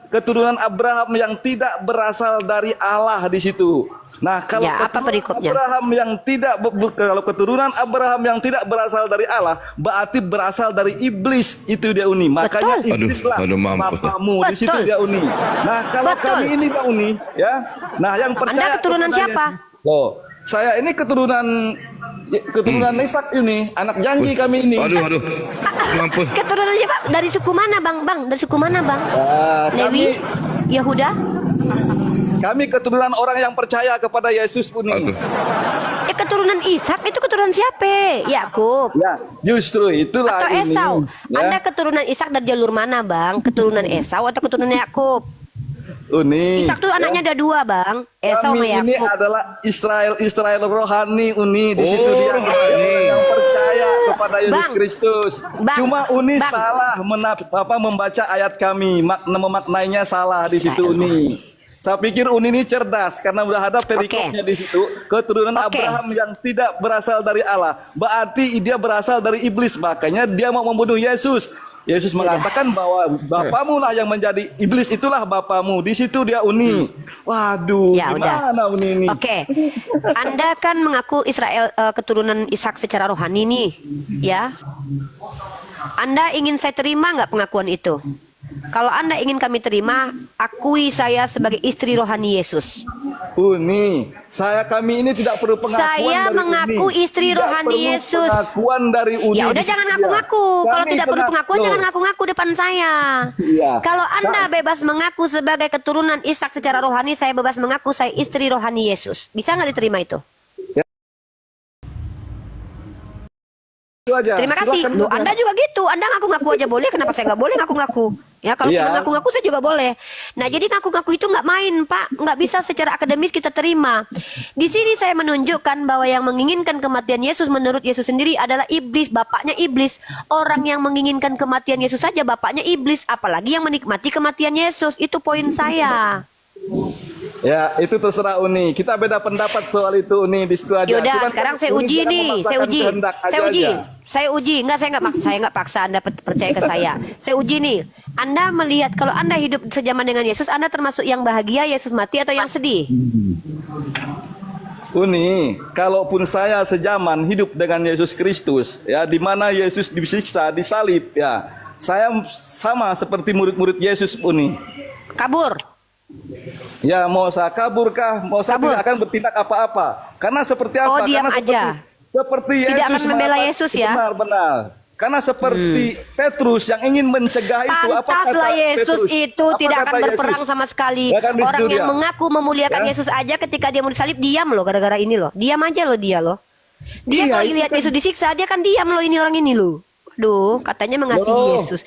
keturunan Abraham yang tidak berasal dari Allah di situ. Nah, kalau Ya, apa keturunan perikopnya? Abraham yang tidak kalau keturunan Abraham yang tidak berasal dari Allah, berarti berasal dari iblis, itu dia Uni. Makanya Betul. iblislah Aduh, mampus. bapamu di situ Betul. dia Uni. Nah, kalau Betul. kami ini Bang Uni, ya. Nah, yang percaya Anda keturunan kepada siapa? Yesus. Oh, saya ini keturunan Ishak ini, anak janji kami ini. Aduh. Mampus. Keturunan siapa? Dari suku mana, Bang? Bang, dari suku mana, Bang? Kami Lewi? Yahuda? kami keturunan orang yang percaya kepada Yesus Uni. Aduh. Keturunan Ishak itu keturunan siapa? Yakub. Ya, justru itulah Atau ini. Esau? Ya. Anda keturunan Ishak dari jalur mana, Bang? Keturunan Esau atau keturunan Yakub? Uni. Ishak tuh anaknya ada dua, Bang. Esau Kami sama ini Yakub. adalah Israel rohani Uni di situ dia rohani. yang percaya kepada Yesus Bang. Kristus. Bang. Cuma Uni Bang. salah membaca ayat kami, memaknainya salah di situ Israel Uni. Saya pikir Uni ini cerdas karena udah ada perikopnya di situ, keturunan Oke. Abraham yang tidak berasal dari Allah. Berarti dia berasal dari iblis, makanya dia mau membunuh Yesus. Yesus mengatakan bahwa bapamu lah yang menjadi iblis, itulah bapamu. Di situ dia Uni. Waduh, Ya udah. gimana Uni ini? Oke, Anda kan mengaku Israel keturunan Ishak secara rohani nih, ya. Anda ingin saya terima nggak pengakuan itu? Kalau Anda ingin kami terima, akui saya sebagai istri rohani Yesus. Uni, kami ini tidak perlu pengakuan Saya dari mengaku Uni. istri Tidak rohani perlu Yesus. Pengakuan dari Uni. Ya udah di jangan situ. ngaku-ngaku. Kalau Kami tidak perlu pengakuan Loh, jangan ngaku-ngaku depan saya. Iya. Kalau Anda bebas mengaku sebagai keturunan Ishak secara rohani, saya bebas mengaku saya istri rohani Yesus. Bisa nggak diterima itu? itu aja. Terima kasih. Silakan Loh, juga. Anda juga gitu. Anda ngaku-ngaku aja boleh. Kenapa saya nggak boleh ngaku-ngaku? Ya kalau Iya. sudah ngaku-ngaku saya juga boleh. Nah jadi ngaku-ngaku itu nggak main, Pak. Nggak bisa secara akademis kita terima. Di sini saya menunjukkan bahwa yang menginginkan kematian Yesus menurut Yesus sendiri adalah iblis, bapaknya iblis. Orang yang menginginkan kematian Yesus saja bapaknya iblis, apalagi yang menikmati kematian Yesus. Itu poin saya. Ya, itu terserah Uni. Kita beda pendapat soal itu Uni, di situ aja. Yaudah, Cuman sekarang kan saya Uni uji jangan nih, saya memaksakan uji, kehendak saya uji, aja. saya uji. Enggak, saya nggak paksa Anda percaya ke saya. Saya uji nih. Anda melihat kalau Anda hidup sejaman dengan Yesus, Anda termasuk yang bahagia Yesus mati atau yang sedih? Uni, kalaupun saya sejaman hidup dengan Yesus Kristus, ya, di mana Yesus disiksa, disalib, ya, saya sama seperti murid-murid Yesus Uni. Kabur. Ya, mau saya kabur kah? Mau saya Kabur. tidak akan bertindak apa-apa. Karena seperti apa? Oh, diam Karena aja. Seperti Yesus Tidak akan membela mengatakan- Yesus ya? Benar. Karena seperti Petrus yang ingin mencegah itu, apa Pantaslah kata Yesus Petrus? itu Apa tidak kata akan berperang Yesus? sama sekali. Ya kan, di Orang situ yang dia. mengaku memuliakan Ya. Yesus aja ketika dia mau disalib diam loh gara-gara ini loh. Diam aja loh dia loh. Dia Iya, kalau itu lihat kan- Yesus disiksa dia kan diam loh ini orang ini loh. Aduh, katanya mengasihi Loh. Yesus.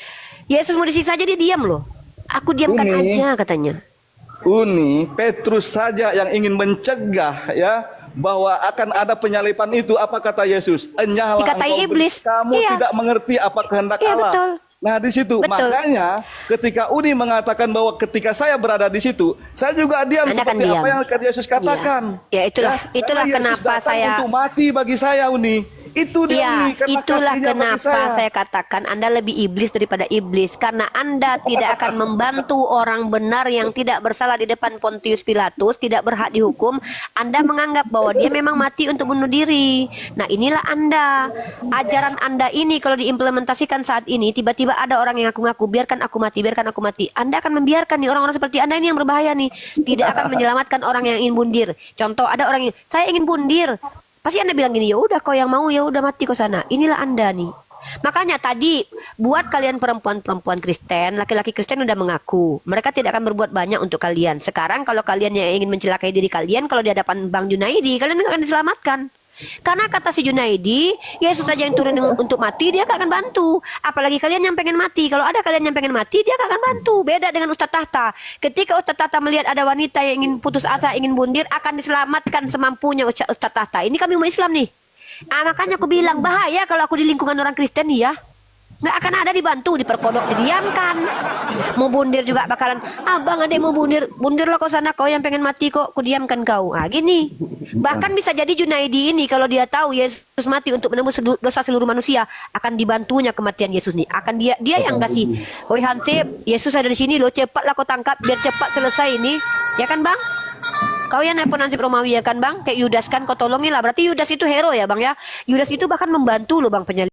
Yesus mau disiksa aja dia diam loh. Aku diamkan Uni. aja katanya. Uni, Petrus saja yang ingin mencegah, ya, bahwa akan ada penyalipan itu. Apa kata Yesus? Enyahlah Dikatai engkau, iblis. kamu Iya. tidak mengerti apa kehendak Iya, Allah. betul. Nah, di situ Betul. makanya ketika Uni mengatakan bahwa ketika saya berada di situ, saya juga diam Anda akan seperti diam. apa yang Yesus katakan. Ya, itulah karena Yesus kenapa datang saya untuk mati bagi saya, Uni. Itu dia Iya, Uni, karena itulah kasihnya bagi kenapa saya katakan Anda lebih iblis daripada iblis. Karena Anda tidak akan membantu orang benar yang tidak bersalah di depan Pontius Pilatus, tidak berhak dihukum. Anda menganggap bahwa dia memang mati untuk bunuh diri. Nah, inilah Anda. Ajaran Anda ini kalau diimplementasikan saat ini, tiba-tiba ada orang yang ngaku-ngaku, biarkan aku mati, biarkan aku mati. Anda akan membiarkan nih orang-orang seperti Anda ini yang berbahaya nih. Tidak akan menyelamatkan orang yang ingin bundir. Contoh, ada orang yang, saya ingin bundir. Pasti Anda bilang gini, ya udah kau yang mau, ya udah mati kau sana. Inilah Anda nih. Makanya tadi buat kalian perempuan-perempuan Kristen, laki-laki Kristen udah mengaku mereka tidak akan berbuat banyak untuk kalian. Sekarang kalau kalian yang ingin mencelakai diri kalian, kalau di hadapan Bang Junaidi, kalian akan diselamatkan. Karena kata si Junaidi, Yesus saja yang turun untuk mati, dia gak akan bantu. Apalagi kalian yang pengen mati. Kalau ada kalian yang pengen mati, dia gak akan bantu. Beda dengan Ustadz Tahta. Ketika Ustadz Tahta melihat ada wanita yang ingin putus asa, ingin bundir, akan diselamatkan semampunya Ustadz Tahta. Ini kami umat Islam nih. Makanya aku bilang bahaya kalau aku di lingkungan orang Kristen nih ya. Nggak akan ada dibantu, diperkodok, didiamkan. Mau bundir juga bakalan, abang ada yang mau bundir, bundirlah kau sana, kau yang pengen mati kok, ku diamkan kau. Ah gini. Bahkan bisa jadi Junaidi ini kalau dia tahu Yesus mati untuk menembus dosa seluruh manusia, akan dibantunya kematian Yesus nih. Akan dia yang kasih, "Woi Hansip, Yesus ada di sini loh, cepatlah kau tangkap biar cepat selesai ini." Ya kan, Bang? Kau yang nelpon Hansip Romawi ya kan, Bang? Kayak Yudas kan, kau tolongin lah. Berarti Yudas itu hero ya, Bang ya. Yudas itu bahkan membantu loh, Bang, penyelidik.